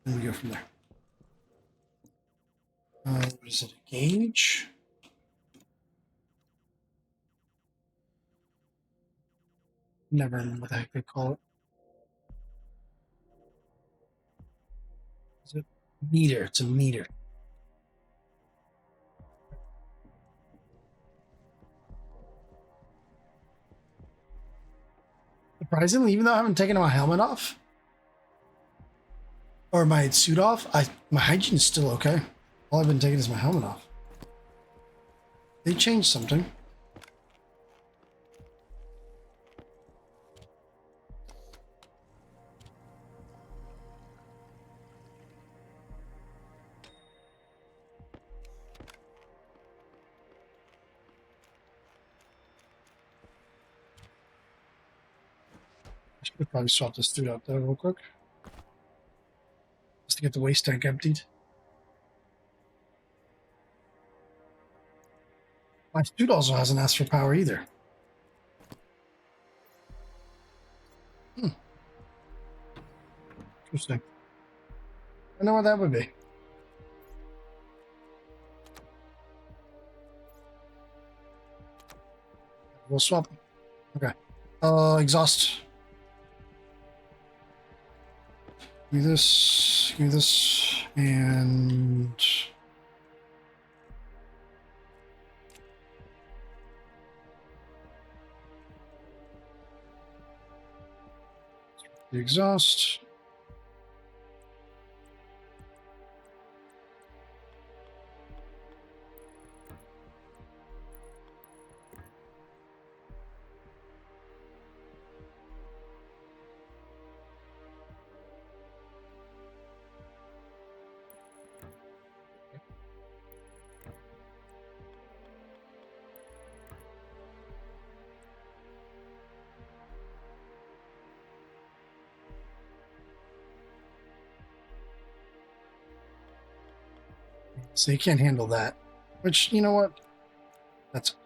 then we go from there. What is it? A gauge? Never remember what the heck they call it. Is it meter? It's a meter. Surprisingly, even though I haven't taken my helmet off or my suit off, my hygiene is still okay. All I've been taking is my helmet off. They changed something. I should probably swap this suit out there real quick. Just to get the waste tank emptied. My suit also hasn't asked for power either. Interesting. I know what that would be. We'll swap. Okay. Exhaust. Give me this, and the exhaust. So you can't handle that. Which, you know what? That's...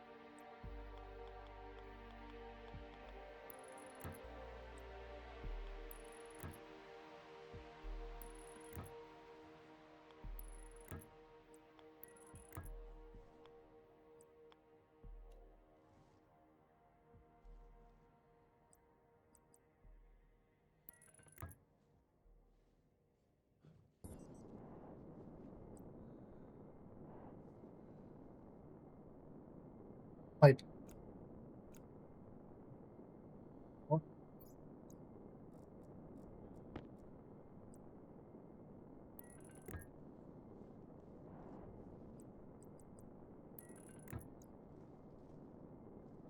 pipe.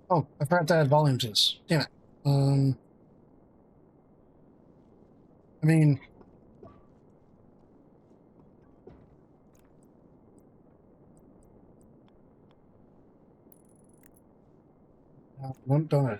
Oh, I forgot to add volume to this. Damn it. I mean... don't no.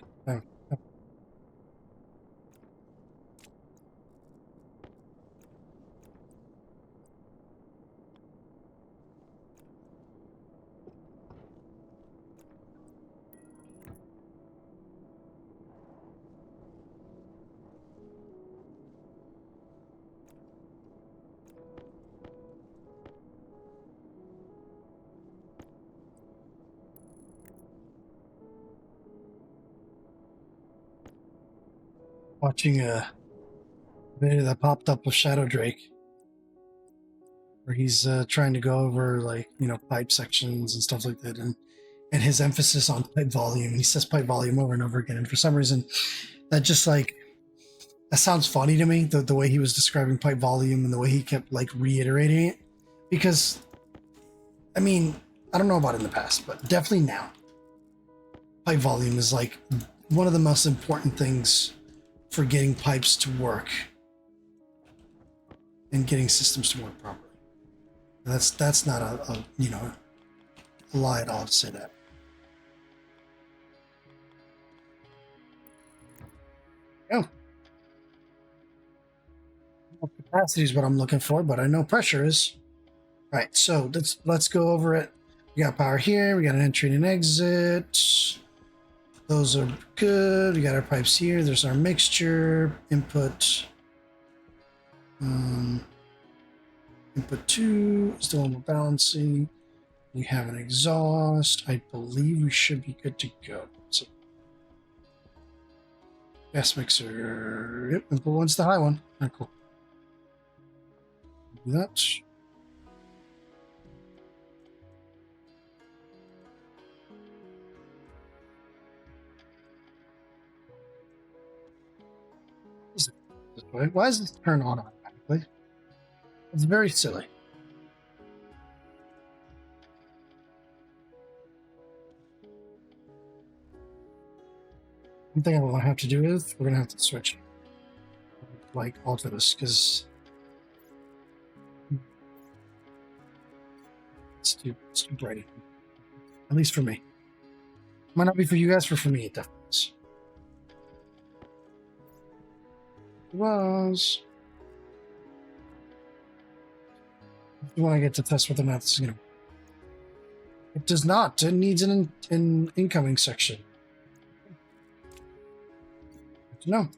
Watching a video that popped up with Shadow Drake, where he's trying to go over, like, you know, pipe sections and stuff like that, and and his emphasis on pipe volume. He says pipe volume over and over again, and for some reason, that just like that sounds funny to me. The way he was describing pipe volume and the way he kept like reiterating it, because I mean, I don't know about in the past, but definitely now, pipe volume is like one of the most important things for getting pipes to work and getting systems to work properly. And that's not a a lie at all to say that. Yeah, capacity is what I'm looking for, but I know pressure is. All right, so let's go over it. We got power here. We got an entry and an exit. Those are good. We got our pipes here. There's our mixture input. Input 2 is the one we're balancing. We have an exhaust. I believe we should be good to go. So gas mixer. Yep, input 1's the high one. All right, cool. Do that. This way. Why is this turn on automatically? It's very silly. One thing I'm going to have to do is we're going to have to switch, like, alter this because it's too bright. At least for me. Might not be for you guys, but for me, it definitely is. It was. When I get to test whether or not this is going to. It does not. It needs an incoming section. No.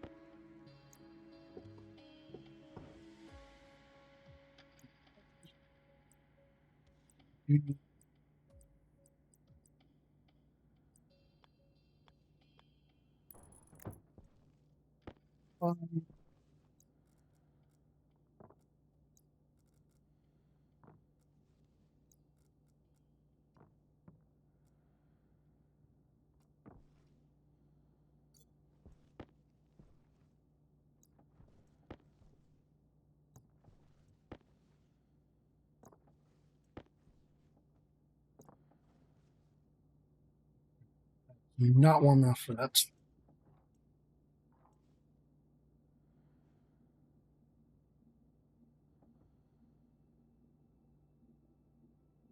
Not warm enough for that.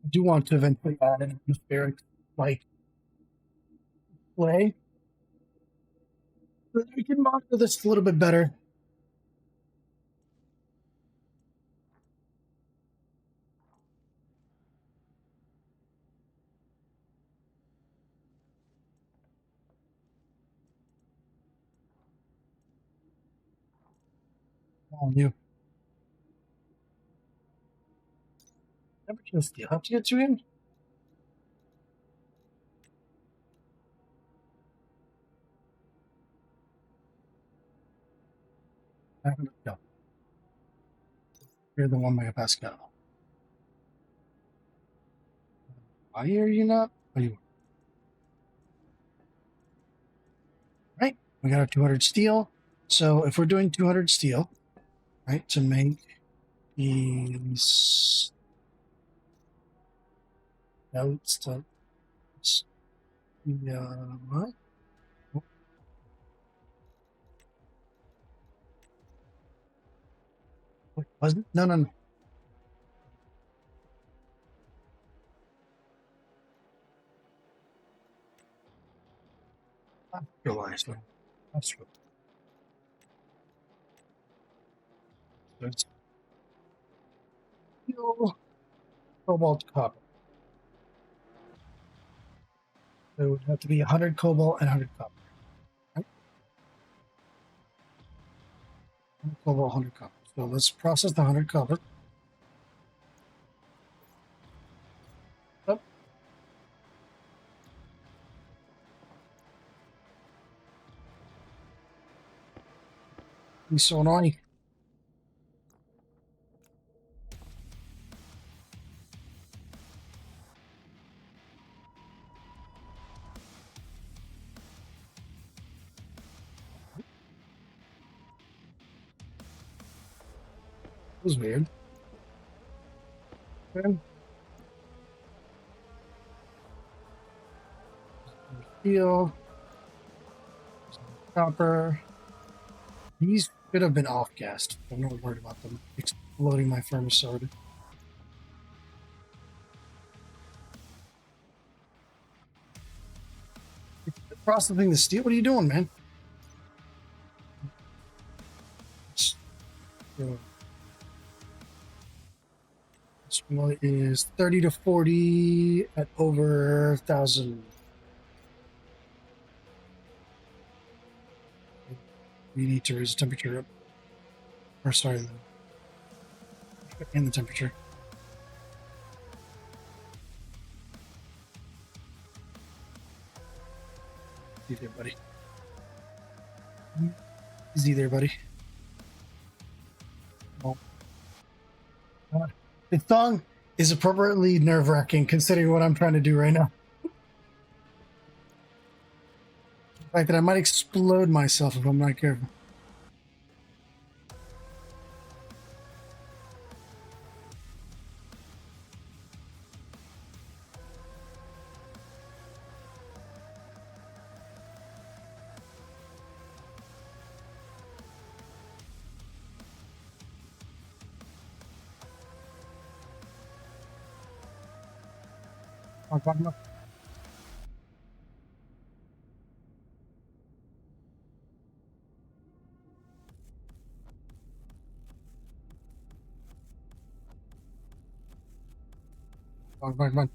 I do want to eventually add an atmospheric like play so that we can monitor this a little bit better. Oh, you. Never can steal. Have to get you in. No. You're the 1 megapascal. Why are you not? Are you? Right. We got our 200 steel. So if we're doing 200 steel, right, to make these notes to what? What was it? No, no, no. I realized that. That's true. So it's steel, cobalt, copper. So it would have to be 100 cobalt and 100 copper. Right? 100 cobalt, 100 copper. So let's process the 100 copper. Oh. He's so annoying. was weird. Okay. Steel, copper. These should have been off-gassed. I'm not worried about them exploding my furnace sword. Processing the steel? What are you doing, man? This one is 30 to 40 at over 1,000. We need to raise the temperature up. Or sorry, and the temperature. Easy there, buddy. Easy there, buddy. Oh. The song is appropriately nerve-wracking considering what I'm trying to do right now. The fact that I might explode myself if I'm not careful. Come on.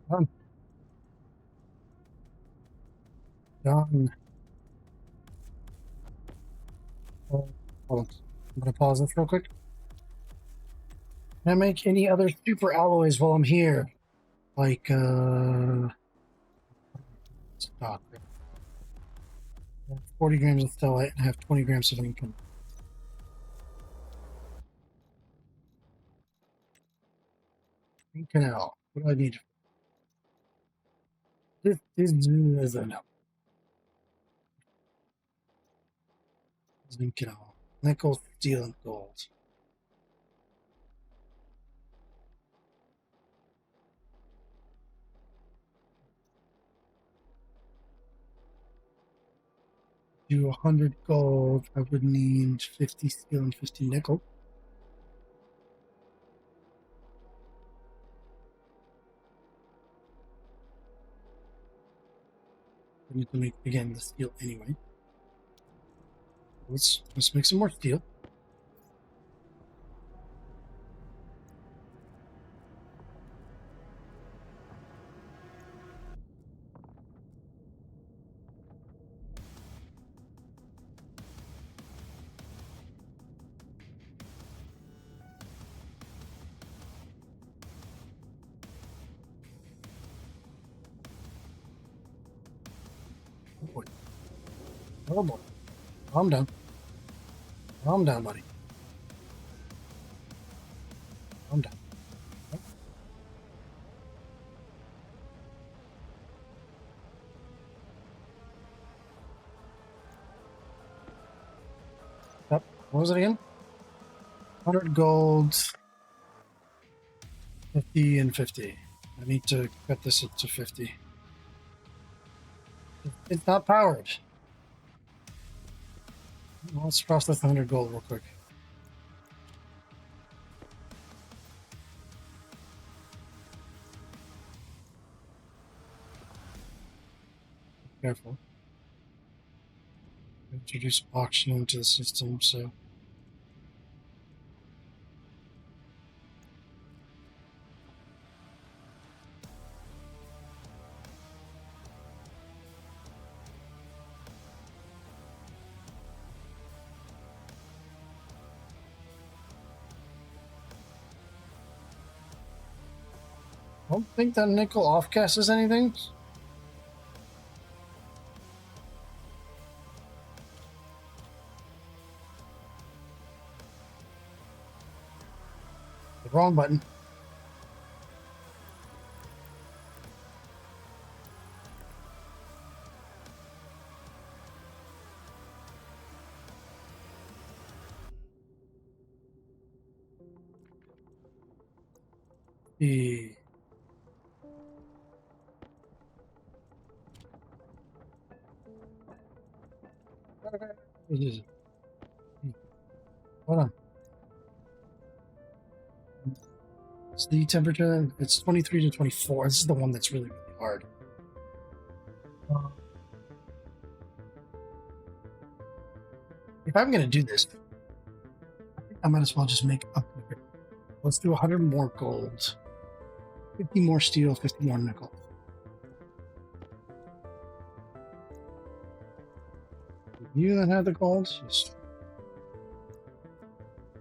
Done. Done. Hold on. I'm going to pause this real quick. Can I make any other super alloys while I'm here? Like, stock. 40 grams of stellite and have 20 grams of Lincoln. Canal. What do I need? This is a no. Canal. Nickel, steel, and gold. Do 100 gold. I would need 50 steel and 50 nickel. I need to make, again, the steel anyway. Let's make some more steel. Oh boy. Oh boy. Calm down. Calm down, buddy. Calm down. Yep. What was it again? 100 gold, 50 and 50. I need to cut this up to 50. It's not powered. Let's process 100 gold real quick. Careful. Introduce auction into the system, so. I don't think that nickel off-gas is anything. Wrong button. The hold on. It's the temperature. It's 23 to 24. This is the one that's really, really hard. If I'm going to do this, I might as well just make up. Let's do 100 more gold, 50 more steel, 50 more nickel. You that have the gold, just...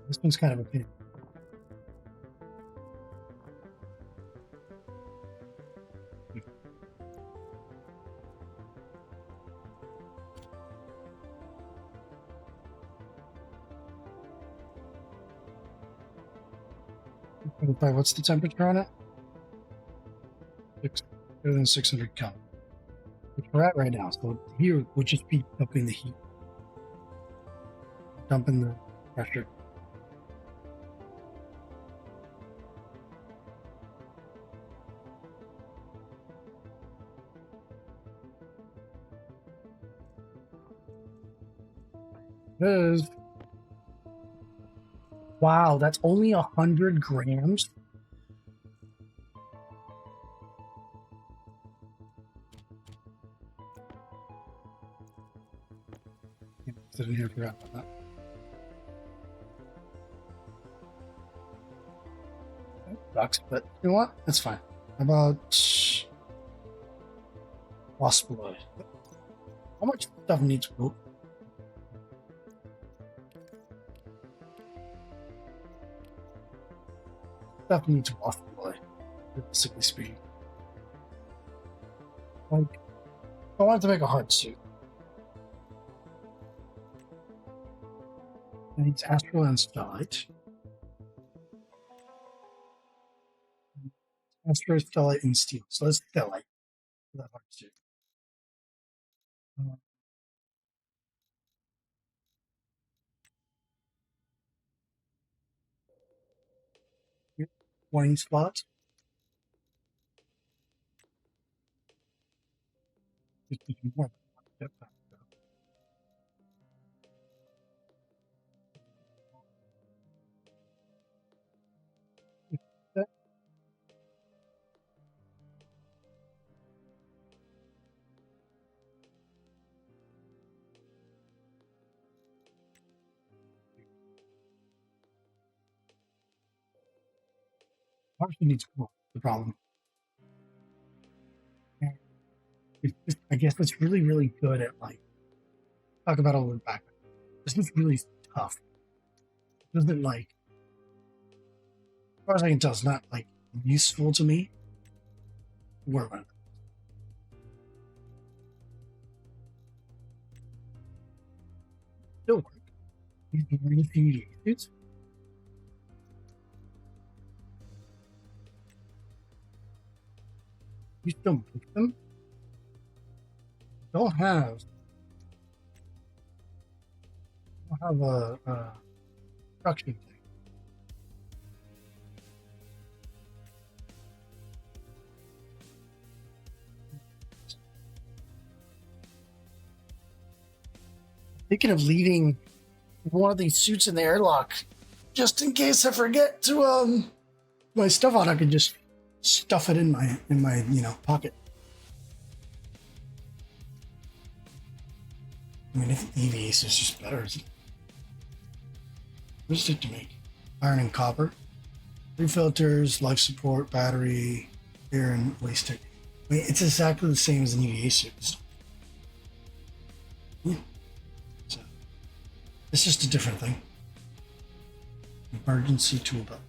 this one's kind of a pain. What's the temperature on it? Better than 600 Kelvin. Which we're at right now. So here would just be dumping the heat, dumping the pressure. Is wow, that's only 100 grams. I didn't hear, forgot about that. That sucks, but you know what? That's fine. How about wasp blood? How much stuff needs poop? Stuff needs wasp blood, realistically speaking. Like, I wanted to make a hard suit. It needs astral and stellite. Astral, stellite, and steel. So that's stellite for that hard suit. 20 slots. 50 more. Yep. Obviously needs cool. The problem. I guess it's really, really good at like talk about a little back. This is really tough. It doesn't like, as far as I can tell, it's not like useful to me. Where am I? Still work. These really few suits. You still make them? Don't have a production thing. Thinking of leaving one of these suits in the airlock, just in case I forget to my stuff on. I can just stuff it in my pocket. I mean, I think the EVAce is just better. What is it to make? Iron and copper, 3 filters, life support, battery, air and waste stick. I mean, it's exactly the same as an EVA suit. So, it's just a different thing. Emergency tool belt.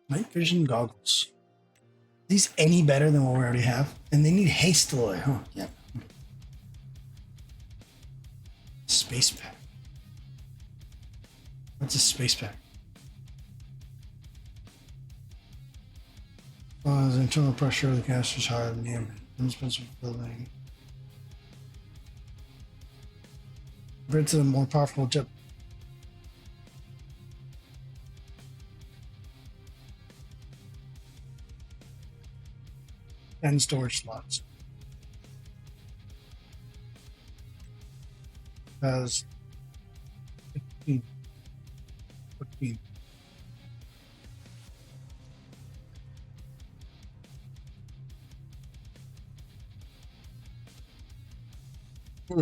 Night vision goggles. Are these any better than what we already have? And they need haste alloy, huh? Yep. space pack. What's a space pack? The internal pressure of the gas is higher than the ambient. Indispensable building. Compared to the more powerful jet. And storage slots. Has 15. 14.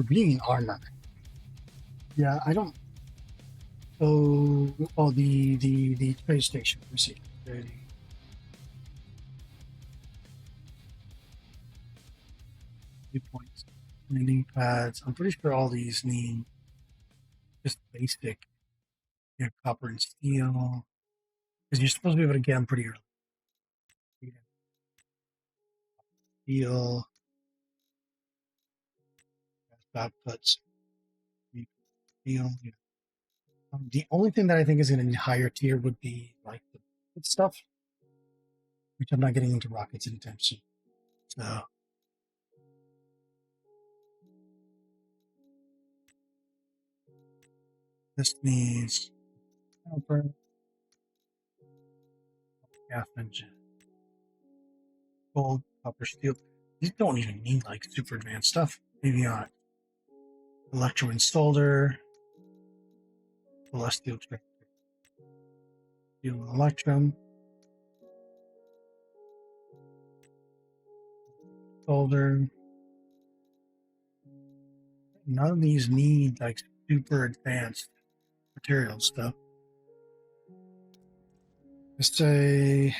Being armor. Yeah, I don't. Oh, the space station. Let's see. 30. Points. Landing pads. I'm pretty sure all these need just basic, copper and steel, because you're supposed to be able to get them pretty early. Steel, outputs, steel. Yeah. The only thing that I think is going to be higher tier would be like the stuff, which I'm not getting into rockets anytime soon. So this needs copper, gas engine, gold, copper, steel. These don't even need like super advanced stuff. Maybe on electro installer, celestial check, steel and electrum, solder. None of these need like super advanced materials stuff. Just say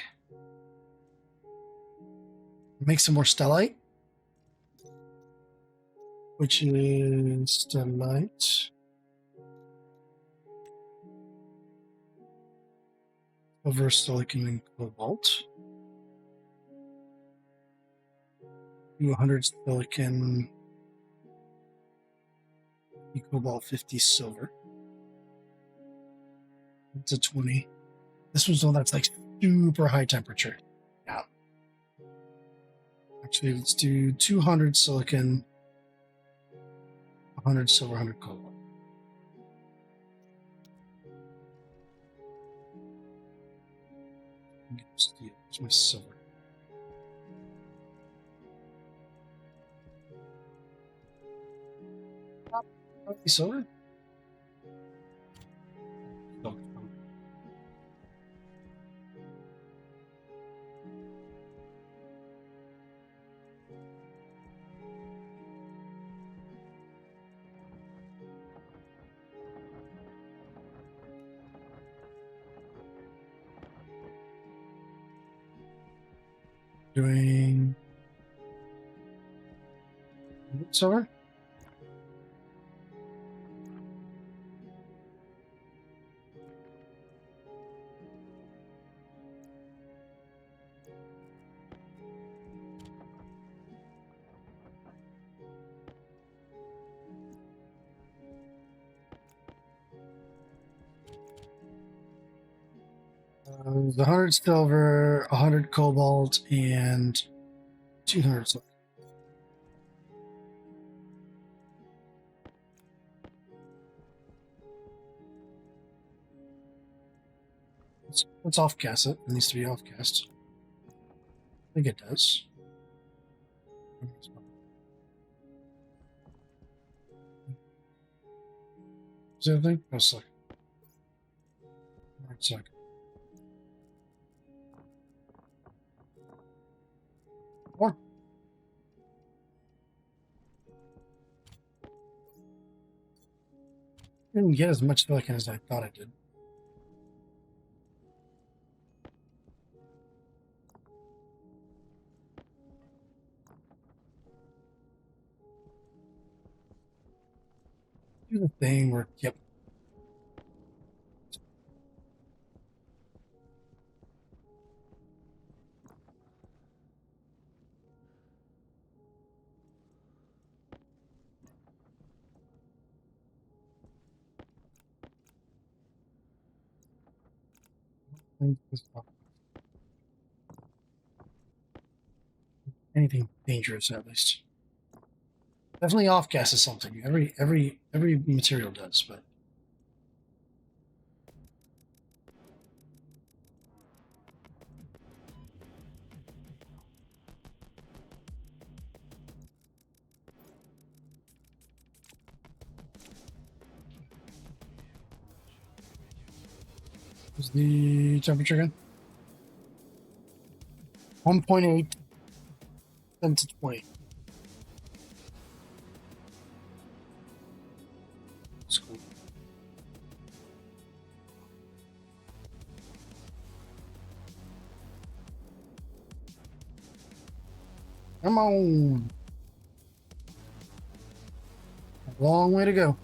make some more stellite, which is stellite. Silver, silicon, and cobalt. 200 silicon, cobalt, 50 silver. It's a 20. This one's one that's like super high temperature. Yeah. Actually, let's do 200 silicon, 100 silver, 100 cobalt. Steel. It's my silver. Silver? Oh. Doing silver? The 100 silver, 100 cobalt, and 200 silver. Let's off gas it. It needs to be off gassed. I think it does. Is that a thing? Oh, sorry. One second. Or I didn't get as much silicon as I thought I did. Do the thing where, yep. Anything dangerous, at least. Definitely off gas is something. Every material does, but what's the temperature again? 1.8 10 to 20. That's cool. Come on. A long way to go.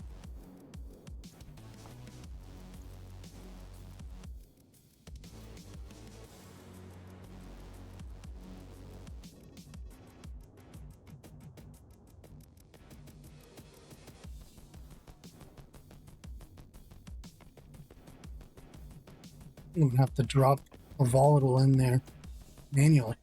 I'm gonna have to drop a volatile in there manually.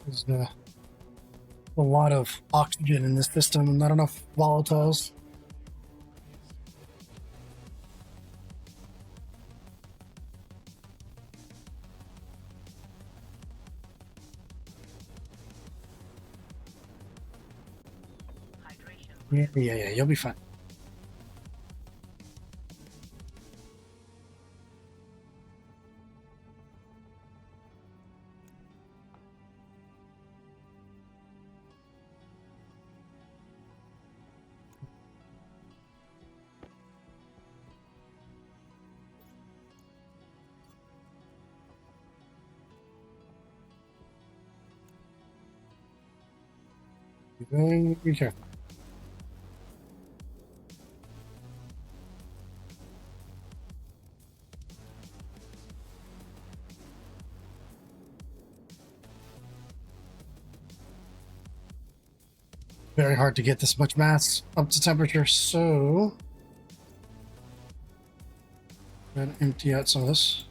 There's a lot of oxygen in this system and not enough volatiles. Yeah, you'll be fine. Be careful. Very hard to get this much mass up to temperature, so gotta empty out some of this.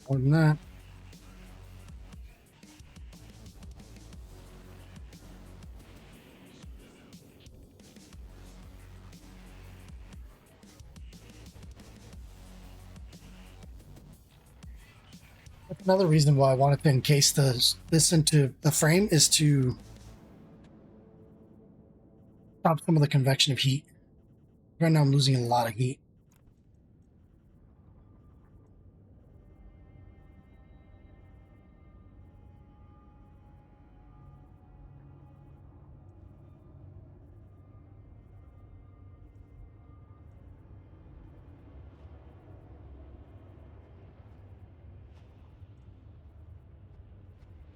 More than that. Another reason why I wanted to encase this into the frame is to stop some of the convection of heat. Right now I'm losing a lot of heat.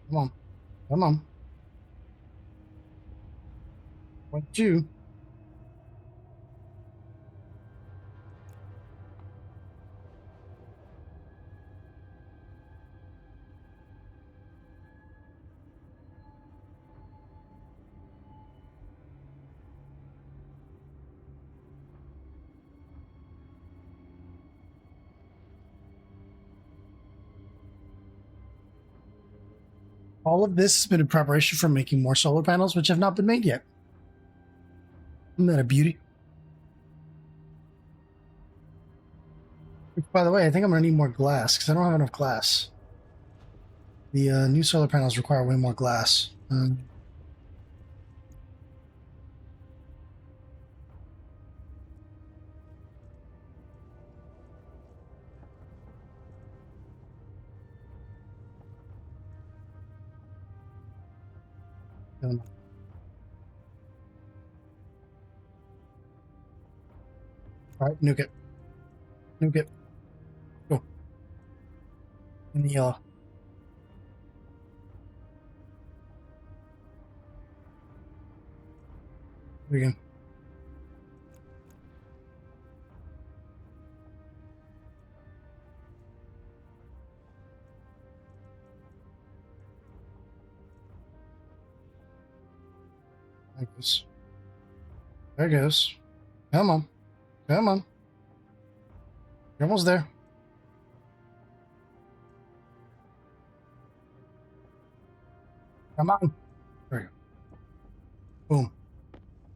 Come on. Come on. 0.2. All of this has been in preparation for making more solar panels, which have not been made yet. Isn't that a beauty? Which, by the way, I think I'm going to need more glass because I don't have enough glass. The new solar panels require way more glass. All right, nuke it. Nuke it. Go. In the begin. There it goes. There it goes. Come on. Come on. You're almost there. Come on. There you go. Boom.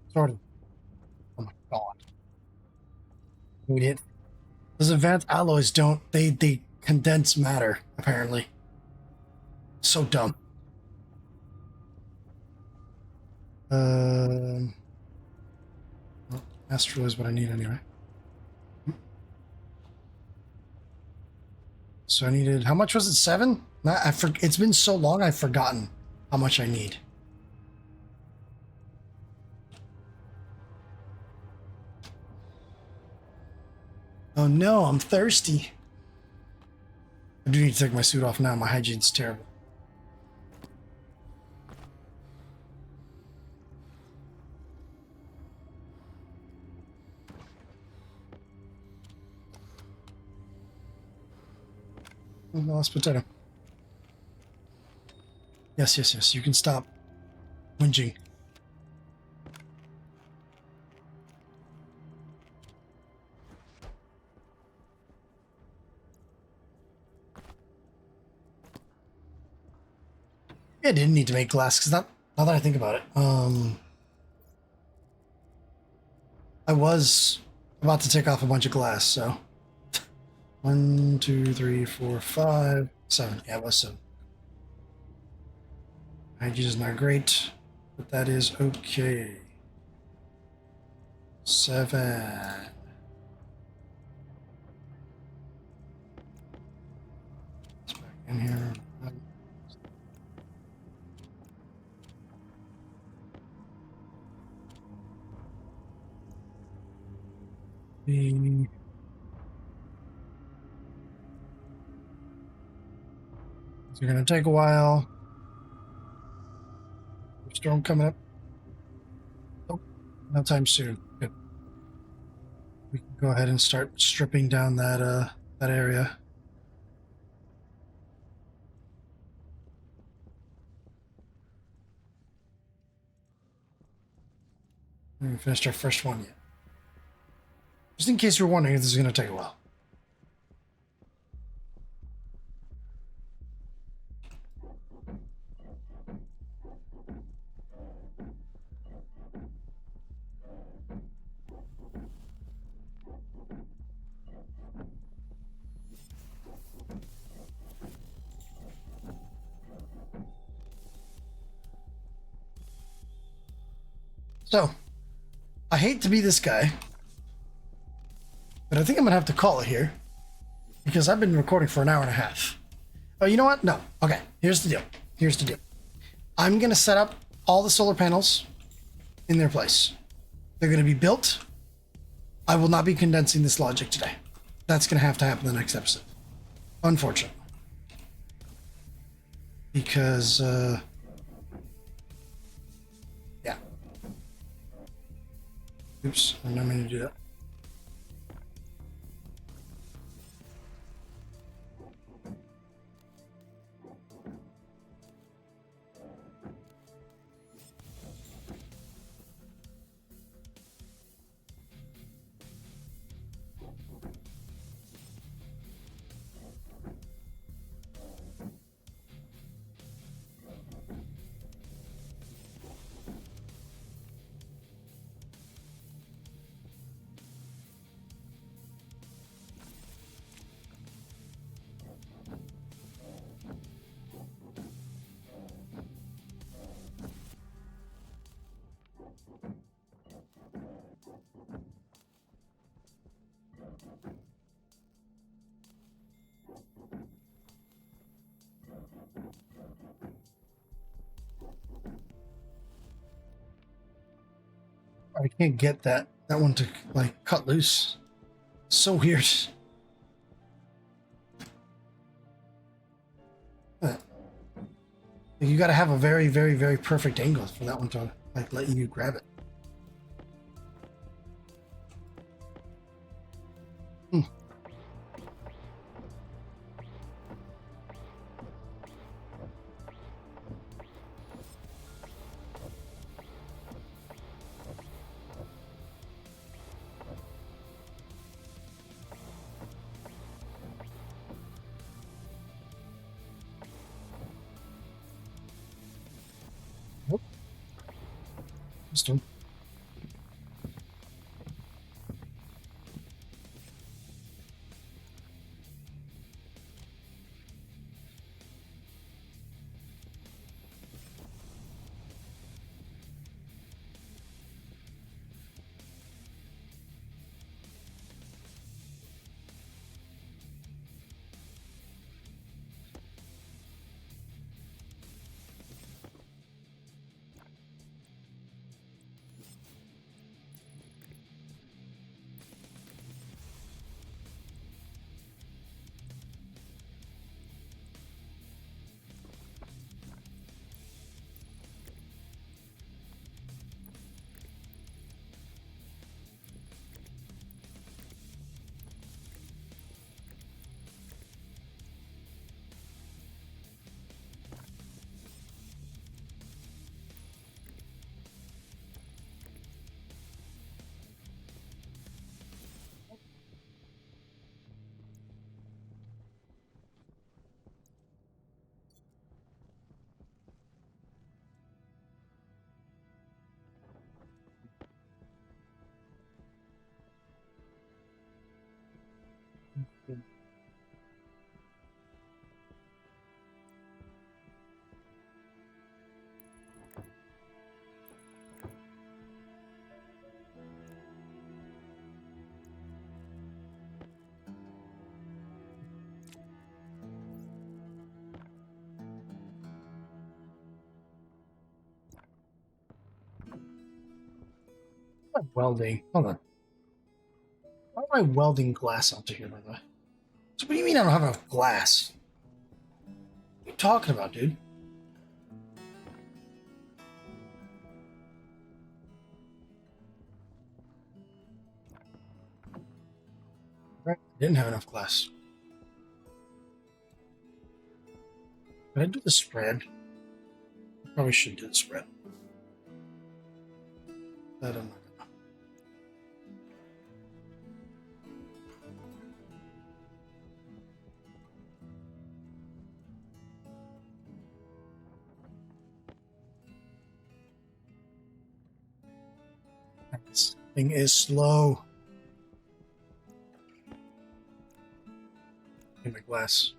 Started. Oh my god. We did. Those advanced alloys don't, they condense matter, apparently. So dumb. Well, Astral is what I need anyway. So I needed, how much was it? 7? It's been so long I've forgotten how much I need. Oh no, I'm thirsty. I do need to take my suit off now. My hygiene's terrible. Lost potato. Yes, yes, yes. You can stop whinging. I didn't need to make glass because now that I think about it, I was about to take off a bunch of glass. So 1, 2, 3, 4, 5, 7. Yeah, it was 7. Hygiene is not great, but that is okay. 7. It's back in here. It's going to take a while. Storm coming up. Oh, no time soon. Good. We can go ahead and start stripping down that area. We haven't finished our first one yet. Just in case you're wondering if this is going to take a while. So, I hate to be this guy, but I think I'm going to have to call it here because I've been recording for an hour and a half. Oh, you know what? No. Okay, here's the deal. Here's the deal. I'm going to set up all the solar panels in their place. They're going to be built. I will not be condensing this logic today. That's going to have to happen in the next episode. Unfortunately. Because, yeah. Oops, I'm not going to do that. can't get that one to like cut loose. So weird. You got to have a very, very, very perfect angle for that one to like let you grab it. Stone. Welding. Hold on. Why am I welding glass onto here, by the way? So what do you mean I don't have enough glass? What are you talking about, dude? Right. I didn't have enough glass. Did I do the spread? Probably should do the spread. I don't know. This thing is slow. In my glass.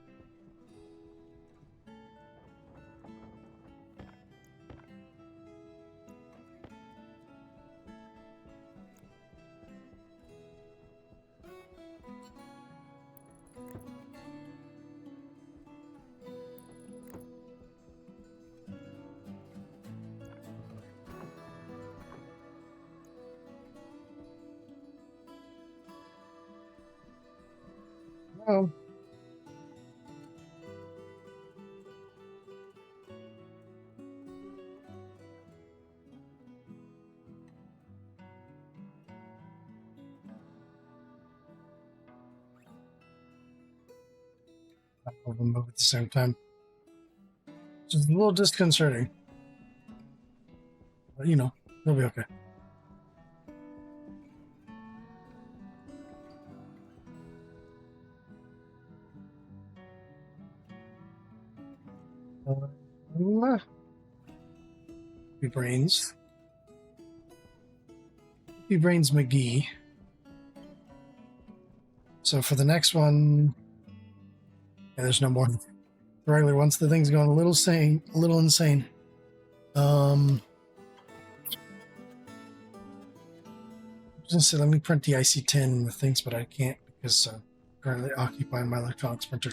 Oh. All of them move at the same time. Just a little disconcerting. But, you know, they'll be okay. Brains. Brains McGee. So for the next one, yeah, there's no more. The regular ones, the thing's going a little insane. I was gonna say, let me print the IC10 with things, but I can't because I'm currently occupying my electronics printer.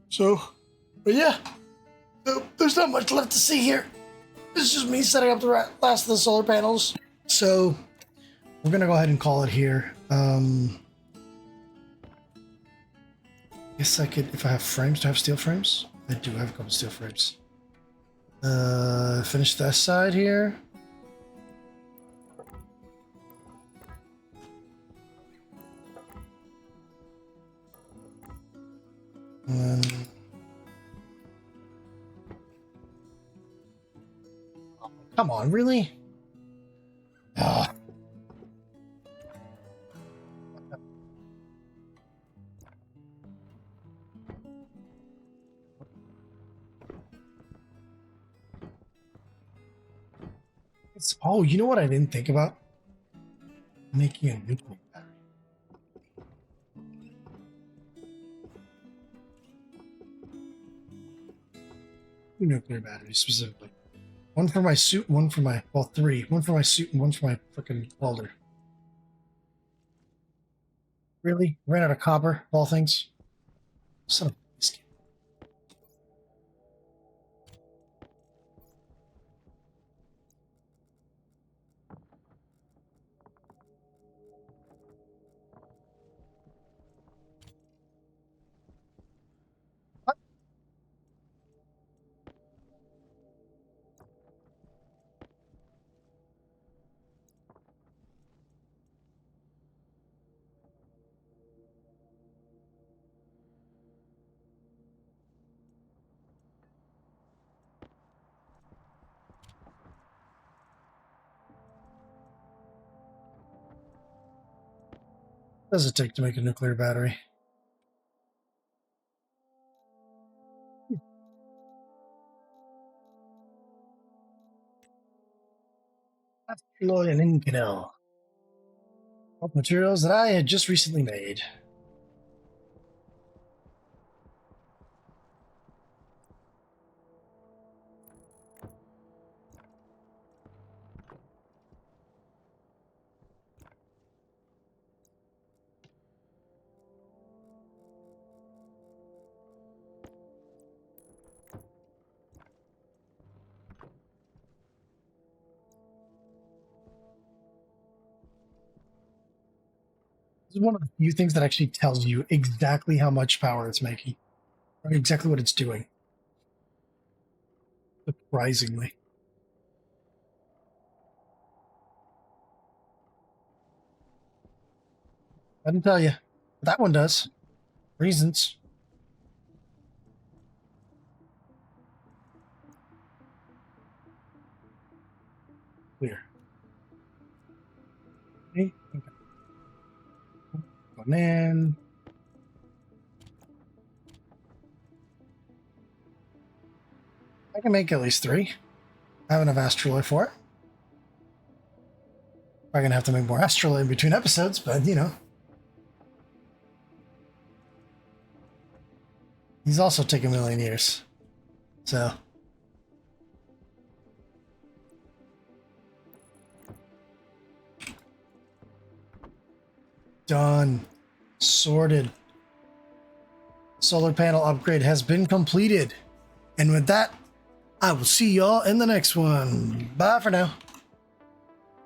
So, but yeah, there's not much left to see here. It's just me setting up the last of the solar panels. So we're gonna go ahead and call it here. Guess I could, if I have frames. Do I have steel frames? I do have a couple steel frames. Finish that side here. And then, come on, really? Ah. Oh, you know what I didn't think about? Making a nuclear battery. Two nuclear batteries specifically. One for my suit, one for my, well, three. One for my suit and one for my freaking welder. Really? Ran out of copper, of all things? Son of a biscuit. What? What does it take to make a nuclear battery? Alloy and Inconel. Both materials that I had just recently made. This is one of the few things that actually tells you exactly how much power it's making, or exactly what it's doing. Surprisingly. I didn't tell you. That one does. Reasons. Clear. Okay. Going in. I can make at least 3. I have enough astraloy for it. I'm gonna have to make more astraloy in between episodes, but you know. He's also taking a million years. So. Done. Sorted. Solar panel upgrade has been completed. And with that, I will see y'all in the next one. Bye for now.